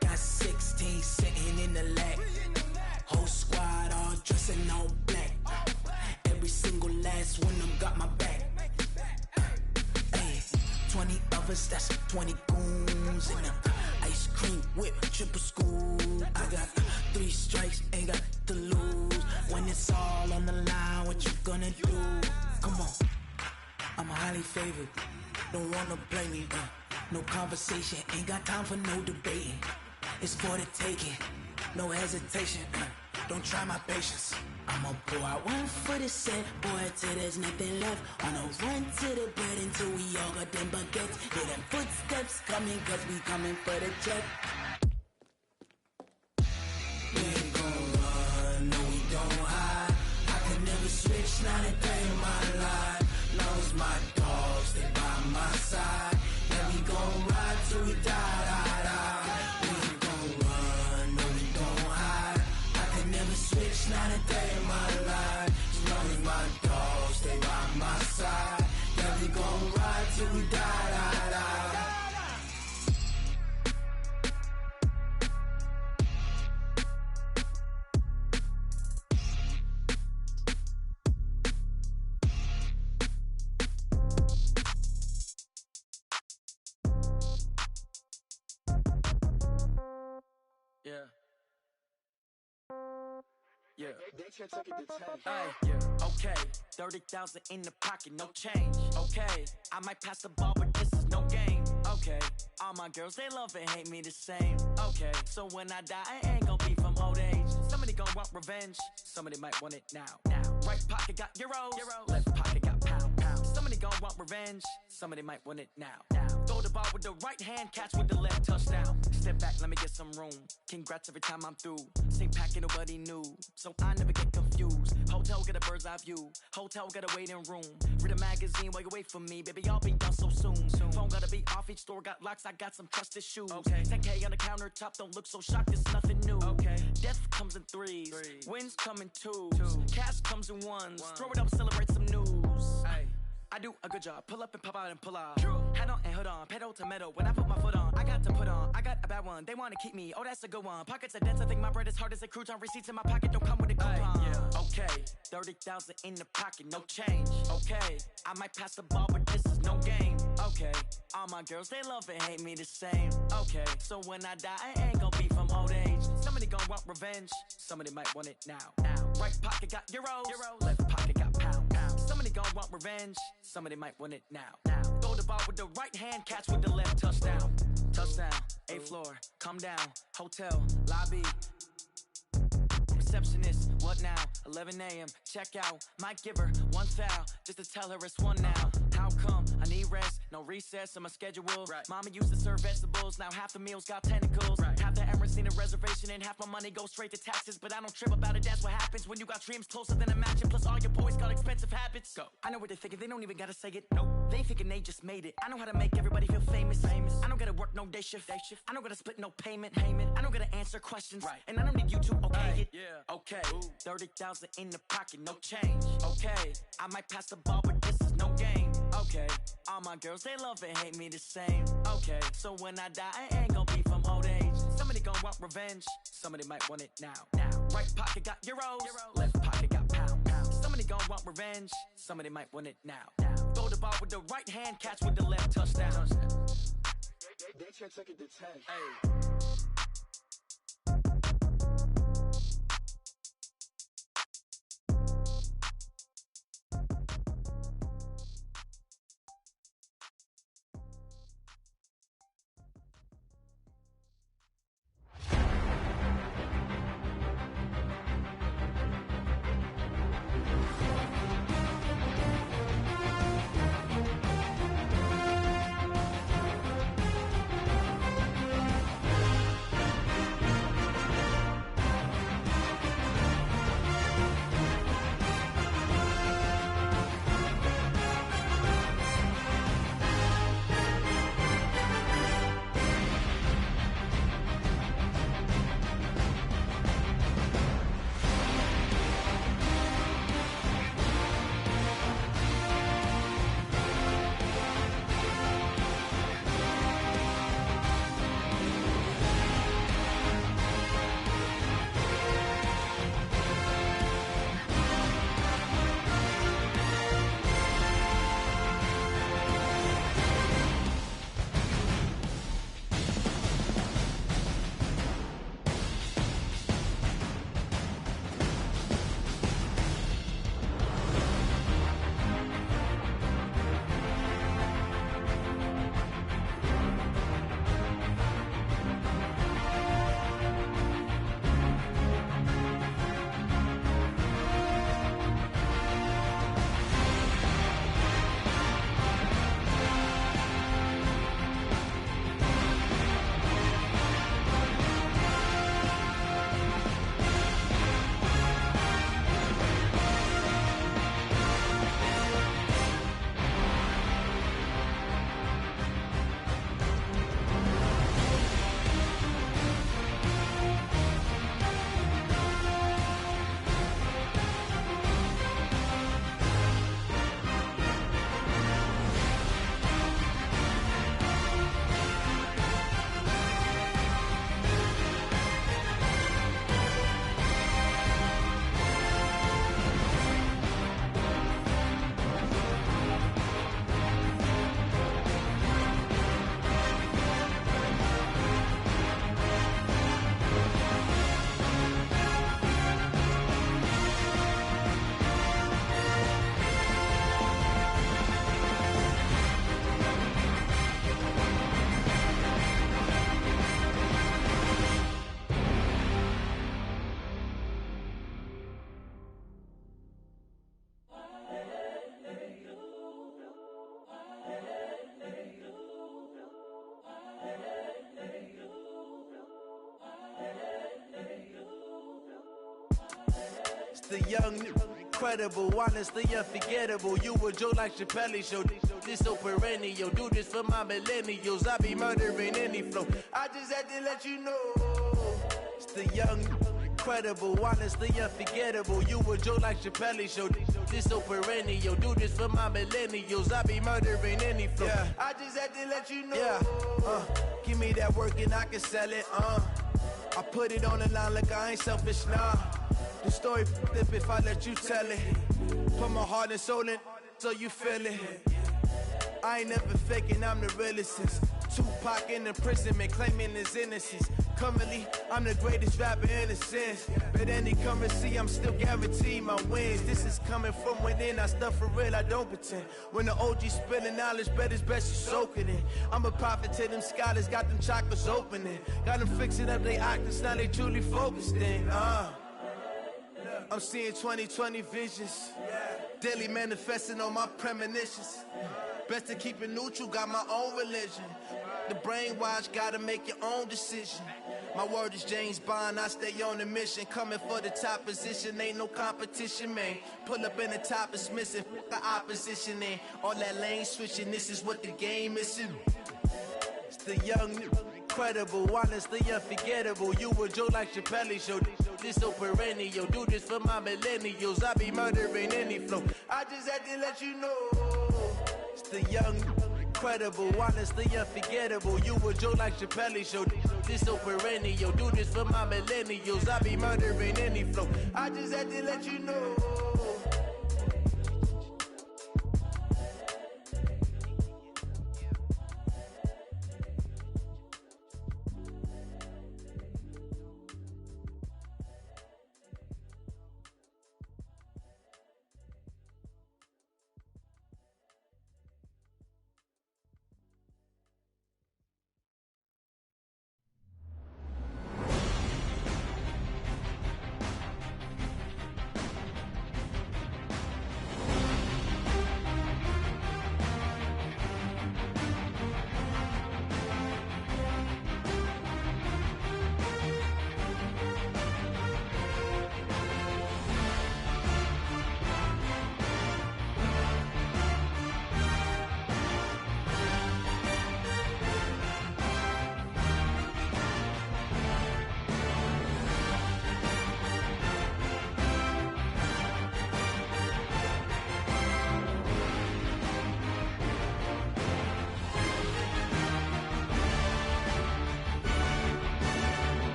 Got 16 sitting in the lap. Whole squad all dressing all black. Every single lovers, that's 20 goons in them. Ice cream whip, triple school. I got 3 strikes, ain't got to lose. When it's all on the line, what you gonna do? Come on, I'm highly favored. Don't wanna play me, no conversation, ain't got time for no debating. It's for the taking, no hesitation. Don't try my patience. I'ma pour out one for the set, boy, till there's nothing left. On a run to the bread until we all got them baguettes. Hear them footsteps coming, cause we coming for the check. We ain't gon' run, no we don't hide. I could never switch, not a day in my life. Long as my dogs, they by my side. Yeah, we gon' ride till we die, die, die. We ain't gon' run, no we don't hide. I could never switch, not a day in my life. As long as my dogs, they by my side. Yeah, we gon' ride till we die, die, die. Yeah. Yeah. Hey, yeah. Okay. 30,000 in the pocket, no change. Okay. I might pass the ball, but this is no game. Okay. All my girls, they love and hate me the same. Okay. So when I die, I ain't gon' be from old age. Somebody gon' want revenge. Somebody might want it now. Right pocket got euros. Left pocket got pound. Somebody gon' want revenge. Somebody might want it now. Throw the ball with the right hand, catch with the left, touchdown. Step back, let me get some room. Congrats every time I'm through. Same packet, nobody knew, so I never get confused. Hotel got a bird's eye view. Hotel got a waiting room. Read a magazine while you wait for me, baby. I'll be done so soon. Phone gotta be off. Each store got locks. I got some trusted shoes. 10K on the countertop. Don't look so shocked. It's nothing new. Death comes in threes. Wins come in twos. Cash comes in ones. Throw it up, celebrate some news. I do a good job. Pull up and pop out and pull out. Head on and hood on. Pedal to metal. When I put my foot on, I got to put on. I got a bad one. They want to keep me. Oh, that's a good one. Pockets are dense. I think my bread is hard as a crouton. Receipts in my pocket don't come with a coupon. Okay. 30,000 in the pocket. No change. Okay. I might pass the ball, but this is no game. Okay. All my girls, they love and hate me the same. Okay. So when I die, I ain't gon' be from old age. Somebody gon' want revenge. Somebody might want it now. Right pocket got euros. Left pocket got pound. Somebody gon' want revenge. Somebody might want it now. Throw the ball with the right hand, catch with the left, touchdown. Touchdown, 8th floor, come down. Hotel, lobby. Receptionist, what now? 11 a.m., check out. Might give her one foul, just to tell her it's one now. How come? I need rest, no recess on my schedule. Mama used to serve vegetables, now half the meals got tentacles. Half the errands need a reservation and half my money goes straight to taxes. But I don't trip about it, that's what happens when you got dreams closer than a mansion. Plus all your boys got expensive habits. Go. I know what they're thinking, they don't even gotta say it. Nope. They thinking they just made it. I know how to make everybody feel famous. I don't gotta work no day shift. I don't gotta split no payment. I don't gotta answer questions. And I don't need you to okay it. Okay, 30,000 in the pocket, no change. Okay, I might pass the ball, but this is no game. Okay, all my girls, they love and hate me the same. Okay, so when I die, I ain't gon' be from old age. Somebody gon' want revenge. Somebody might want it now. Right pocket got euros. Left pocket got pound. Somebody gon' want revenge. Somebody might want it now. Throw the ball with the right hand, catch with the left, touchdown. They can't take it to 10. Hey. the young, incredible, honestly unforgettable. You a Joe like Chappelle show. This so perennial. Do this for my millennials. I be murdering any flow. I just had to let you know. It's the young, incredible, honestly unforgettable. You a Joe like Chappelle show. This so perennial. Do this for my millennials. I be murdering any flow. Yeah. I just had to let you know. Yeah. Give me that work and I can sell it. I put it on the line like I ain't selfish, nah. The story flip if I let you tell it. Put my heart and soul in so you feel it. I ain't never faking, I'm the realest since Tupac in imprisonment, claiming his innocence. Currently, I'm the greatest rapper in a sense. But any currency, I'm still guaranteed my wins. This is coming from within, I stuff for real, I don't pretend. When the OG spilling knowledge, bet it's best you soak it in. I'm a prophet to them scholars, got them chakras opening. Got them fixing up they octaves, now they truly focused in. I'm seeing 2020 visions. Daily manifesting on my premonitions. Best to keep it neutral, got my own religion. The brainwash, gotta make your own decision. My word is James Bond, I stay on the mission. Coming for the top position, ain't no competition, man. Pull up in the top, it's missing, the opposition in. All that lane switching, this is what the game is. It's the young, incredible, honestly unforgettable. You a Joe like Chappelle show. This so perennial. Do this for my millennials. I be murdering any flow. I just had to let you know. It's the young, incredible, honestly unforgettable. You a Joe like Chappelle show. This so perennial. Do this for my millennials. I be murdering any flow. I just had to let you know.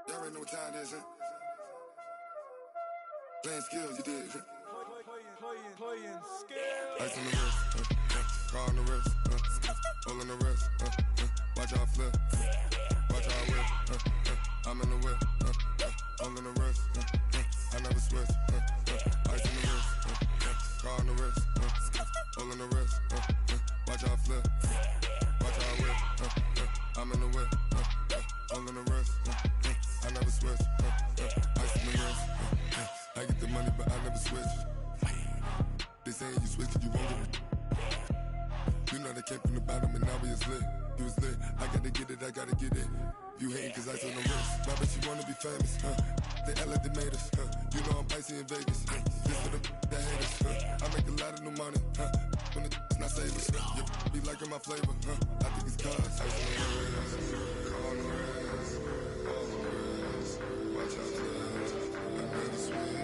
Y'all already know what time it is, huh? Playing skills, you did. Playing skills. Ice on the wrist, car on the wrist, hole on the wrist, watch out flip, watch out whip, I'm in the whip, hole in All on the wrist, watch how I flip, watch how I whip, I'm in the whip, all on the wrist, I never switch, ice in the wrist, I get the money but I never switch. They saying you switch it, you won't get it. You know they came from the bottom and now we is lit. You was lit, I gotta get it, I gotta get it. You hating cause ice on the wrist. My bitch, you wanna be famous, They act like they made us, You know I'm icy in Vegas, This for the that hate us, I make a lot of new money, When it's not savers, Be liking my flavor, I think it's cause ice on the wrist, on the wrist, on the wrist. Watch out, I never switch,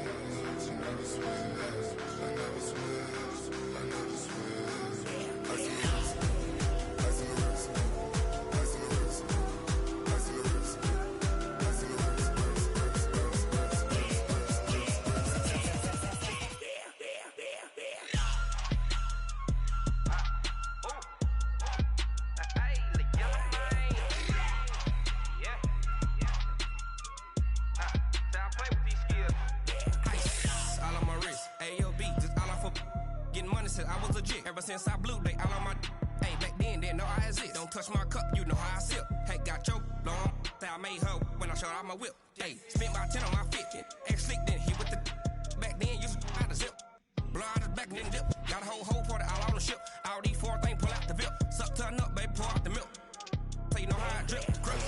I never switch, I never switch, I never switch. Ice on the wrist, ice on the wrist, ice on the wrist, ice on the wrist, ice on the wrist. I was legit ever since I blew they all on my hey back then didn't know I exist. Don't touch my cup, you know how I sip. Hey, got your long that I made her when I showed out my whip. Hey, spent about 10 on my fit. Ex slick then hit with the back then used to out the zip. Blow out his back and then dip. Got a whole party all on the ship. All these four things pull out the VIP. Suck turn up, baby, pour out the milk. So you know how I drip. Crush.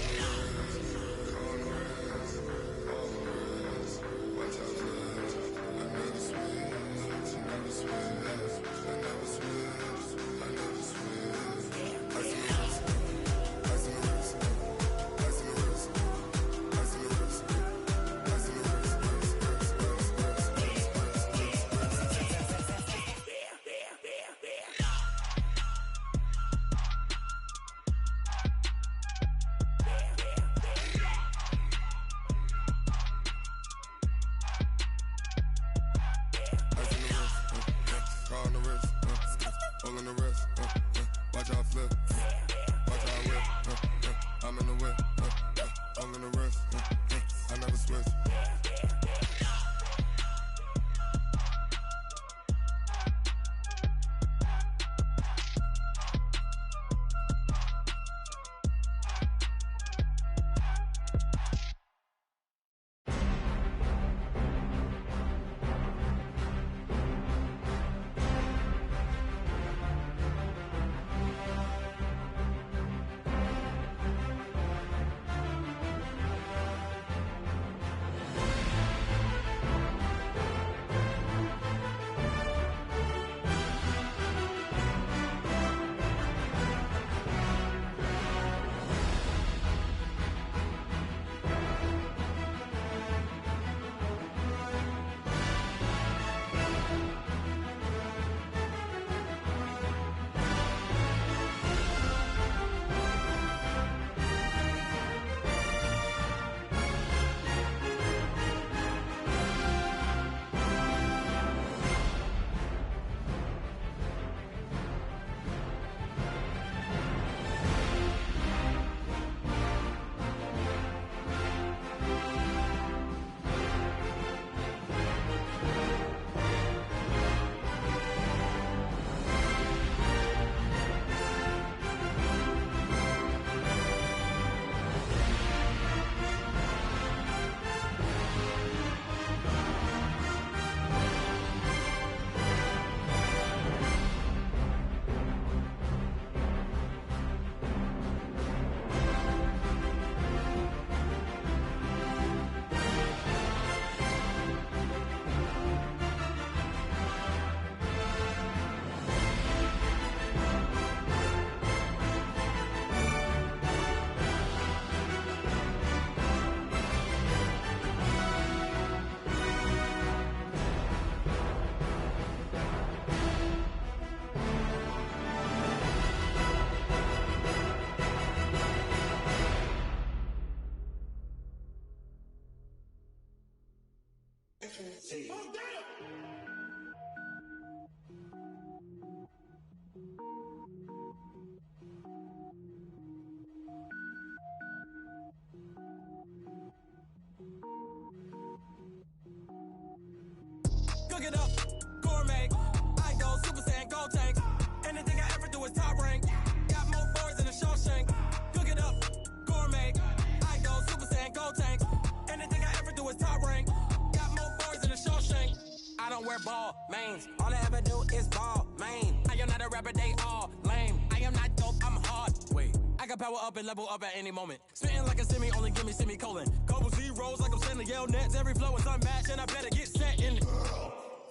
don't wear ball mains. All I ever do is ball main. I am not a rapper, they all lame. I am not dope, I'm hard. Wait, I can power up and level up at any moment. Spitting like a semi, only give me semicolon. Couple zeros like I'm sending yell nets. Every flow is unmatched and I better get set in.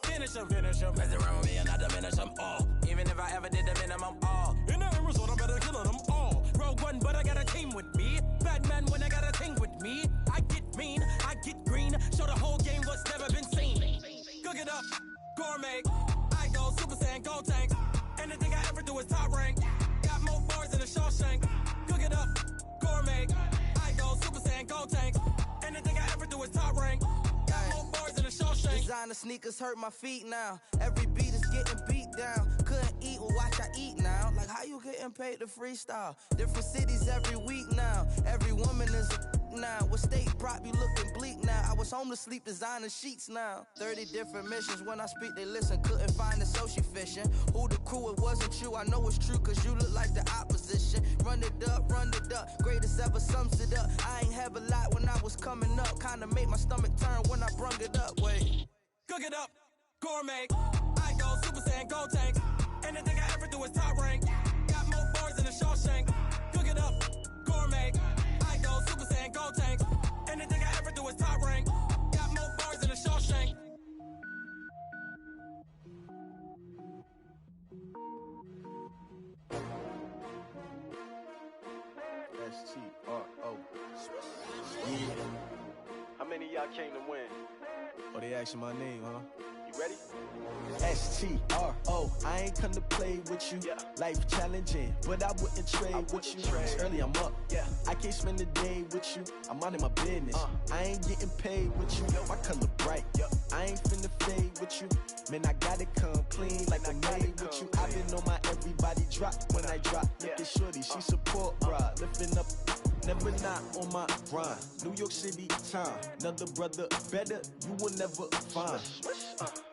Finish them. Mess around with me and I diminish them all. Even if I ever did the minimum all. In the end result, I'm better killing them all. Rogue one, but I got a team with me. Batman when I got a team with me. I get mean, I get green. Show the whole game what's never been seen. Cook it up, gourmet. I go Super Saiyan, gold tanks. Anything I ever do is top rank. Got more bars than a Shawshank. Cook it up, gourmet. I go Super Saiyan, gold tanks. Anything I ever do is top rank. Got more bars than a Shawshank. Designer sneakers hurt my feet now. Every beat is getting beat down. Couldn't eat, well watch I eat now. Like how you getting paid to freestyle? Different cities every week now. Every woman is a now. What state prop you looking bleak now? I was home to sleep designing sheets now. 30 different missions. When I speak they listen. Couldn't find the social fishing. Who the crew, it wasn't you. I know it's true cause you look like the opposition. Run it up. Greatest ever sums it up. I ain't have a lot when I was coming up. Kinda made my stomach turn when I brung it up. Wait. Cook it up, gourmet. I go Super Saiyan, gold tanks. Anything I ever do is top rank. Got more bars than a Shawshank. Cook it up, gourmet. I go Super Saiyan, gold tanks. Anything I ever do is top rank. Got more bars than a Shawshank. S-T-R-O. Yeah. How many of y'all came to win? Oh, they asking my name, huh? You ready? S-T-R-O. I ain't come to play with you. Yeah. Life challenging, but I wouldn't trade with you. It's early, I'm up. Yeah. I can't spend the day with you. I'm minding my business. I ain't getting paid with you. My color bright. I ain't finna fade with you. Man, I gotta come clean like I'm made with you. I've been on my everybody drop when I drop. Look at shorty, she support, bruh. Lifting up. Never not on my grind. New York City time. Another brother better, you will never find.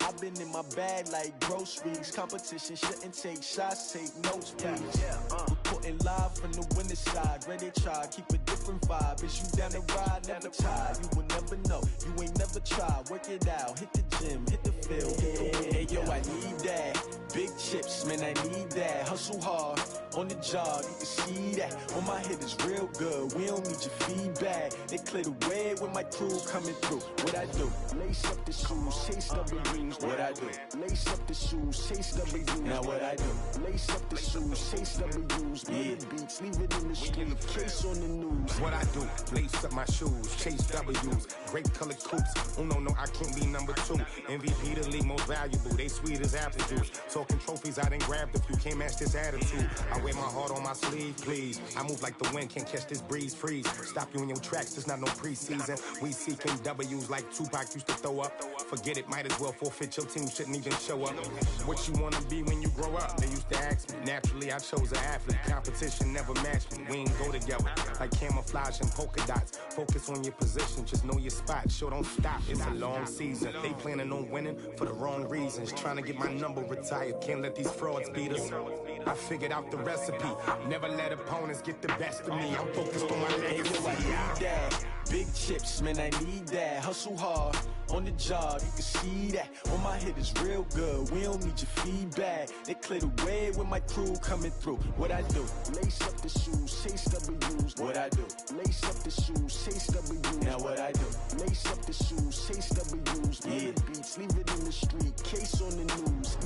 I've been in my bag like groceries. Competition shouldn't take shots, take notes, please. Reporting live from the winning side. Ready to try, keep a different vibe. Is you down the ride, never tired. You will never know, you ain't never tried. Work it out, hit the gym, hit the field. Hey yo, I need that. Big chips, man, I need that. Hustle hard, on the job, you can see that. On my head is real good, we don't need your feedback. They clear the way when my crew coming through. What I do? Lace up the shoes, chase W's. What I do? Lace up the shoes, chase W's. Now what I do? Lace up the shoes, chase W's. Yeah. Beats, leave it in the street, case on the news. What I do? Lace up my shoes, chase W's. Great colored coops. Oh no, I can't be number 2. MVP the league most valuable. They sweet as apple juice. Talking trophies, I done grabbed a few. Can't match this attitude. I wear my heart on my sleeve, please. I move like the wind, can't catch this breeze, freeze. Stop you in your tracks, there's not no preseason. We seeking W's like Tupac used to throw up. Forget it, might as well forfeit. Your team shouldn't even show up. What you wanna be when you grow up? They used to ask me. Naturally, I chose an athlete. Competition never matched me. We ain't go together like camouflage and polka dots. Focus on your position, just know your spot. Sure, don't stop. It's a long season. They planning on winning for the wrong reasons. Trying to get my number retired. Can't let these frauds beat us. I figured out the recipe. Never let opponents get the best of me. I'm focused on my legacy. I need that. Big chips, man, I need that. Hustle hard, on the job, you can see that. On my head is real good, we don't need your feedback. They clear the way when my crew coming through. What I do? Lace up the shoes, chase W's. What I do? Lace up the shoes, chase W's. Now what I do? Lace up the shoes, chase W's. Yeah. Beats, leave it in the street, case on the news.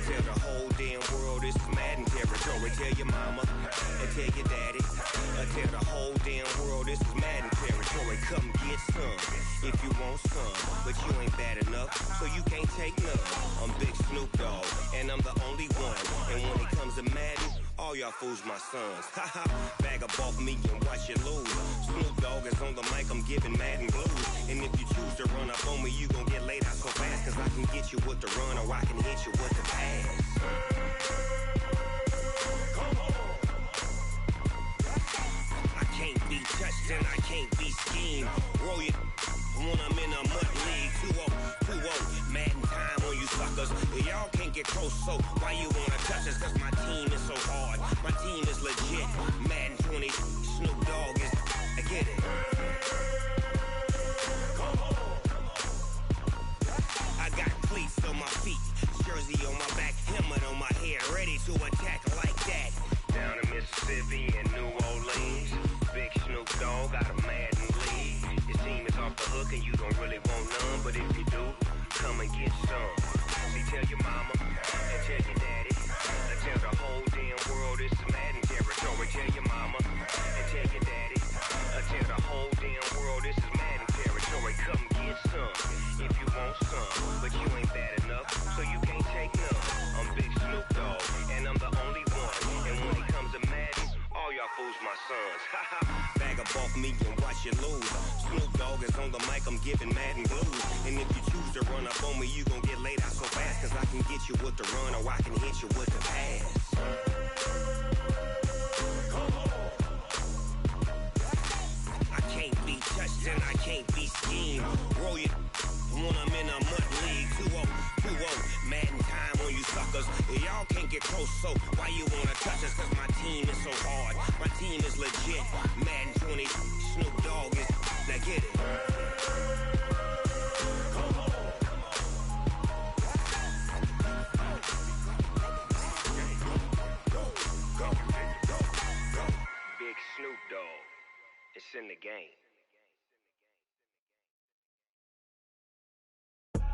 tell the whole damn world this is Madden territory. Tell your mama and tell your daddy. Tell the whole damn world this is Madden territory. Come get some if you want some, but you ain't bad enough, so you can't take none. I'm Big Snoop Dogg, and I'm the only one. And when it comes to Madden, all y'all fools my sons. Haha, bag up off me and watch you lose. Snoop Dogg is on the mic, I'm giving Madden blues. And if you choose to run up on me, you gon' get laid out so fast, cause I can get you with the run or I can hit you with the pass. I can't be touched and I can't be schemed. Roll you when I'm in a mud league. 2-0, Madden time on you suckers. Y'all can't get close, so why you wanna touch us? Cause my team is so hard, my team is legit. Madden 20, Snoop Dogg is, I get it. I got cleats on my feet, jersey on my back, helmet on my head, ready to attack like that. Down in Mississippi and New Orleans, Big Snoop Dogg got a Madden league. His team is off the hook and you don't really want none, but if you do, come and get some. See, tell your mama and tell your daddy. Tell the whole damn world this is Madden territory. Tell your mama and tell your daddy. Tell the whole damn world this is Madden territory. Come get some if you want some, but you ain't bad enough, so you can't take none. I'm Big Snoop Dogg, and I'm the only one. And when it comes to Madden, all y'all fools my sons. Haha, bag up off me and watch you lose. Snoop Dogg is on the mic, I'm giving Madden blues. And if you choose to run up on me, you gon' get laid out so fast, cause I can get you with the run or I can hit you with the pass. I can't be touched and I can't be schemed. Roll you when I'm in a mud league. 2-0, Madden time on you suckers. Y'all can't get close, so why you wanna touch us? Cause my team is so hard, my team is legit. Madden 20, Snoop Dogg is, now get it. Big Snoop Dogg, it's in the game.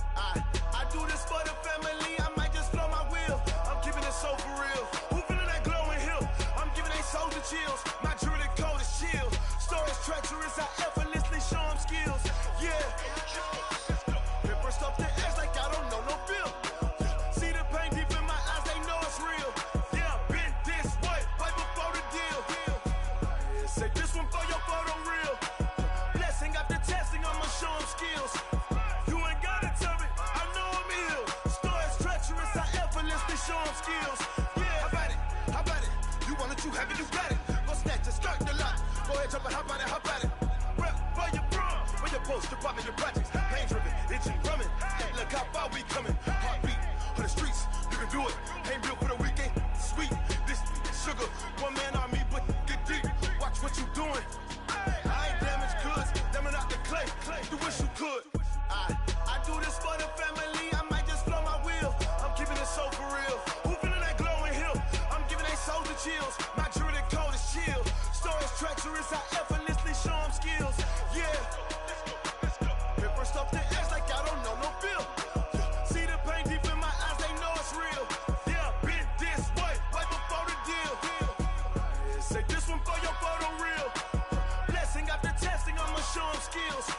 I do this for the family, I might just blow my wheel. I'm keeping it so for real. Who feeling that glowing hill? I'm giving they soldier chills. My jewelry code is chill. Stories treacherous, I effortlessly show them skills. Yeah. Paper stuff the edge like I don't know no feel. See the pain deep in my eyes, they know it's real. Yeah, been this way, right before the deal. Yeah, say this one for your photo real. Blessing after testing, I'ma show them skills. You ain't gotta tell me, I know I'm ill. Stories treacherous, I effortlessly show them skills. Yeah, how about it? How about it? You want it, you have it, you got it. Go snatch it, start the lot. Go ahead, jump it, how about it, how about it? Rep for your bro, for your poster, popping your projects. Pain driven, itching, drumming. Look how far we coming. Heartbeat on the streets, you can do it. Ain't built for the weekend, sweet. This sugar, one man army, but get deep. Watch what you doing. I ain't damaged goods, damn out the clay. You wish you could. I do this for the family, I might just blow my wheel. I'm keeping it so for real. Who feeling that glowing hill? I'm giving they soldier chills. My jewelry code is chill. Stories treacherous, I effortlessly show them skills. Yeah. Paper stuff the edge like I don't know no feel. See the pain deep in my eyes, they know it's real. Yeah, been this way, right before the deal. Yeah, say this one for your photo real. Blessing after testing, I'ma show them skills.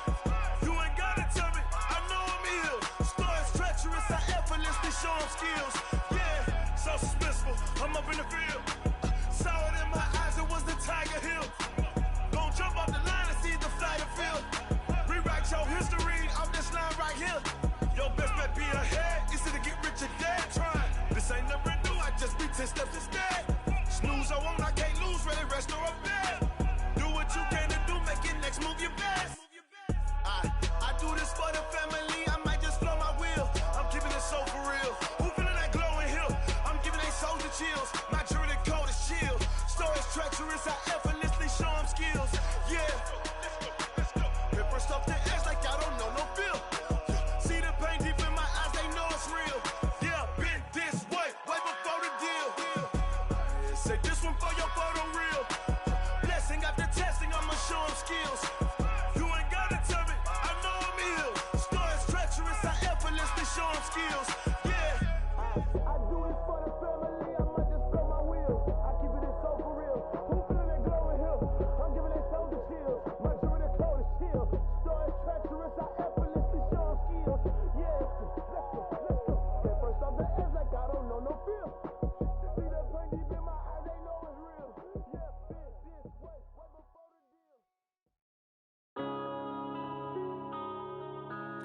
You ain't gotta tell me, I know I'm ill. Stories treacherous, I effortlessly show them skills. Yeah, so suspenseful, I'm up in the field. Saw it in my eyes, it was the Tiger Hill. Gon' jump off the line and see the flight of field. Rewrite your history off this line right here. Your best bet be ahead, easy to get rich or dead. Trying, this ain't never new, I just be 10 steps instead. Snooze I won't, I can't lose, ready, rest or a bed. Do what you can to do, make your next move your best. I do this for the family, I might just blow my wheel. I'm keeping it so for real. Who feeling that glowing hill? I'm giving they soldier chills. My jewelry code is chill. Stories treacherous, I effortlessly show them skills. Yeah. Paper stuff the edge like I don't know no feel. See the pain deep in my eyes, they know it's real. Yeah, been this way, right before the deal. ass like I don't know no fear. See that pain deep in my eyes, they know it's real. Yeah, this way before the deal.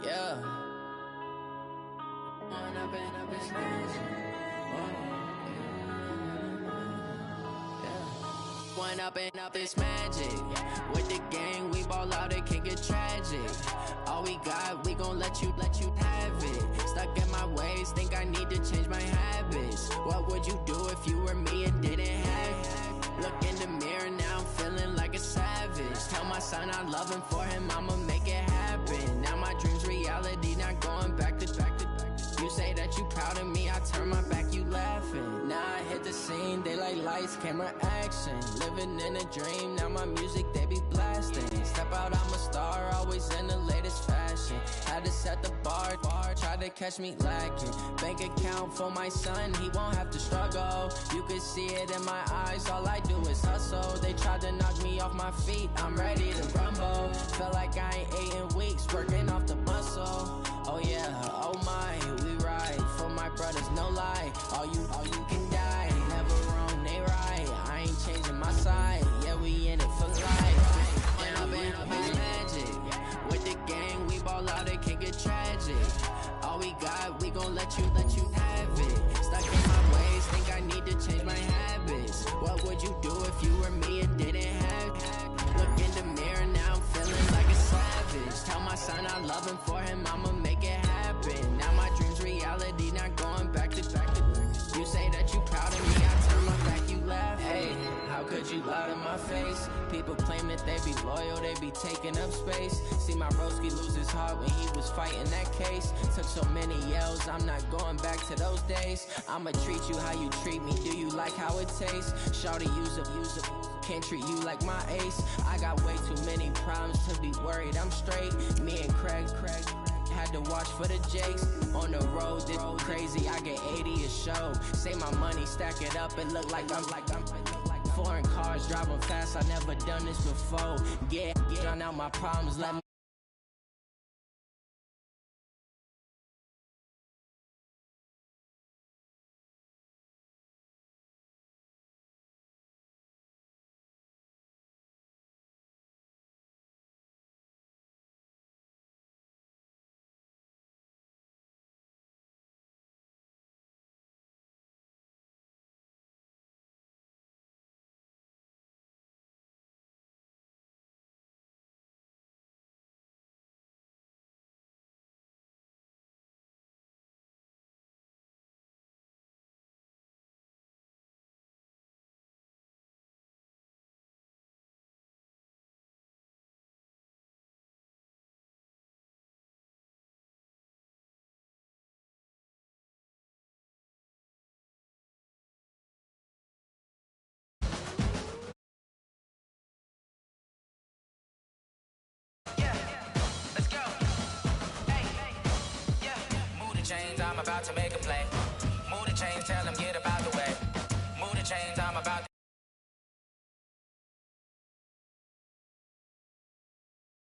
Yeah. When I've been up in smash. When up and up, it's magic. With the gang, we ball out, it can get tragic. All we got, we gon' let you have it. Stuck in my ways, think I need to change my habits. What would you do if you were me and didn't have it? Look in the mirror, now I'm feeling like a savage. Tell my son I love him, for him I'ma make it happen. Now my dream's reality, not going back to. You say that you proud of me, I turn my back, you laughing. Now I hit the scene, they like lights, camera, action. Living in a dream, now my music, they be blasting. Step out, I'm a star, always in the latest fashion. Had to set the bar, try to catch me lacking. Bank account for my son, he won't have to struggle. You could see it in my eyes, all I do is hustle. They tried to knock me off my feet, I'm ready to rumble. Felt like I ain't ate in weeks, working off the muscle. Oh yeah, oh my, we ride for my brothers, no lie. All you can die, never wrong, they right. I ain't changing my side, yeah, we in it for life. And I've been up in magic. With the gang, we ball out, it can get tragic. All we got, we gon' let you have it. Stuck in my ways, think I need to change my habits. What would you do if you were me and didn't have it? Look in the mirror, now I'm feeling like a savage. Tell my son I love him, for him I'ma make it happen. Now my dream's reality, not going back to. You say that you proud of me, I turn my back, you laugh. Hey, how could you lie to my face? People claim that they be loyal, they be taking up space. See my broski lose his heart when he was fighting that case. Took so many yells, I'm not going back to those days. I'ma treat you how you treat me, do you like how it tastes? Shawty, use a can't treat you like my ace. I got way too many problems to be worried, I'm straight. Me and Craig had to watch for the Jakes. On the road, this crazy, I get 80 a show. Say my money, stack it up, and look like I'm foreign cars, driving fast, I never done this before. Yeah, drown out my problems, let me. I'm about to make a play. Move the chains, tell them get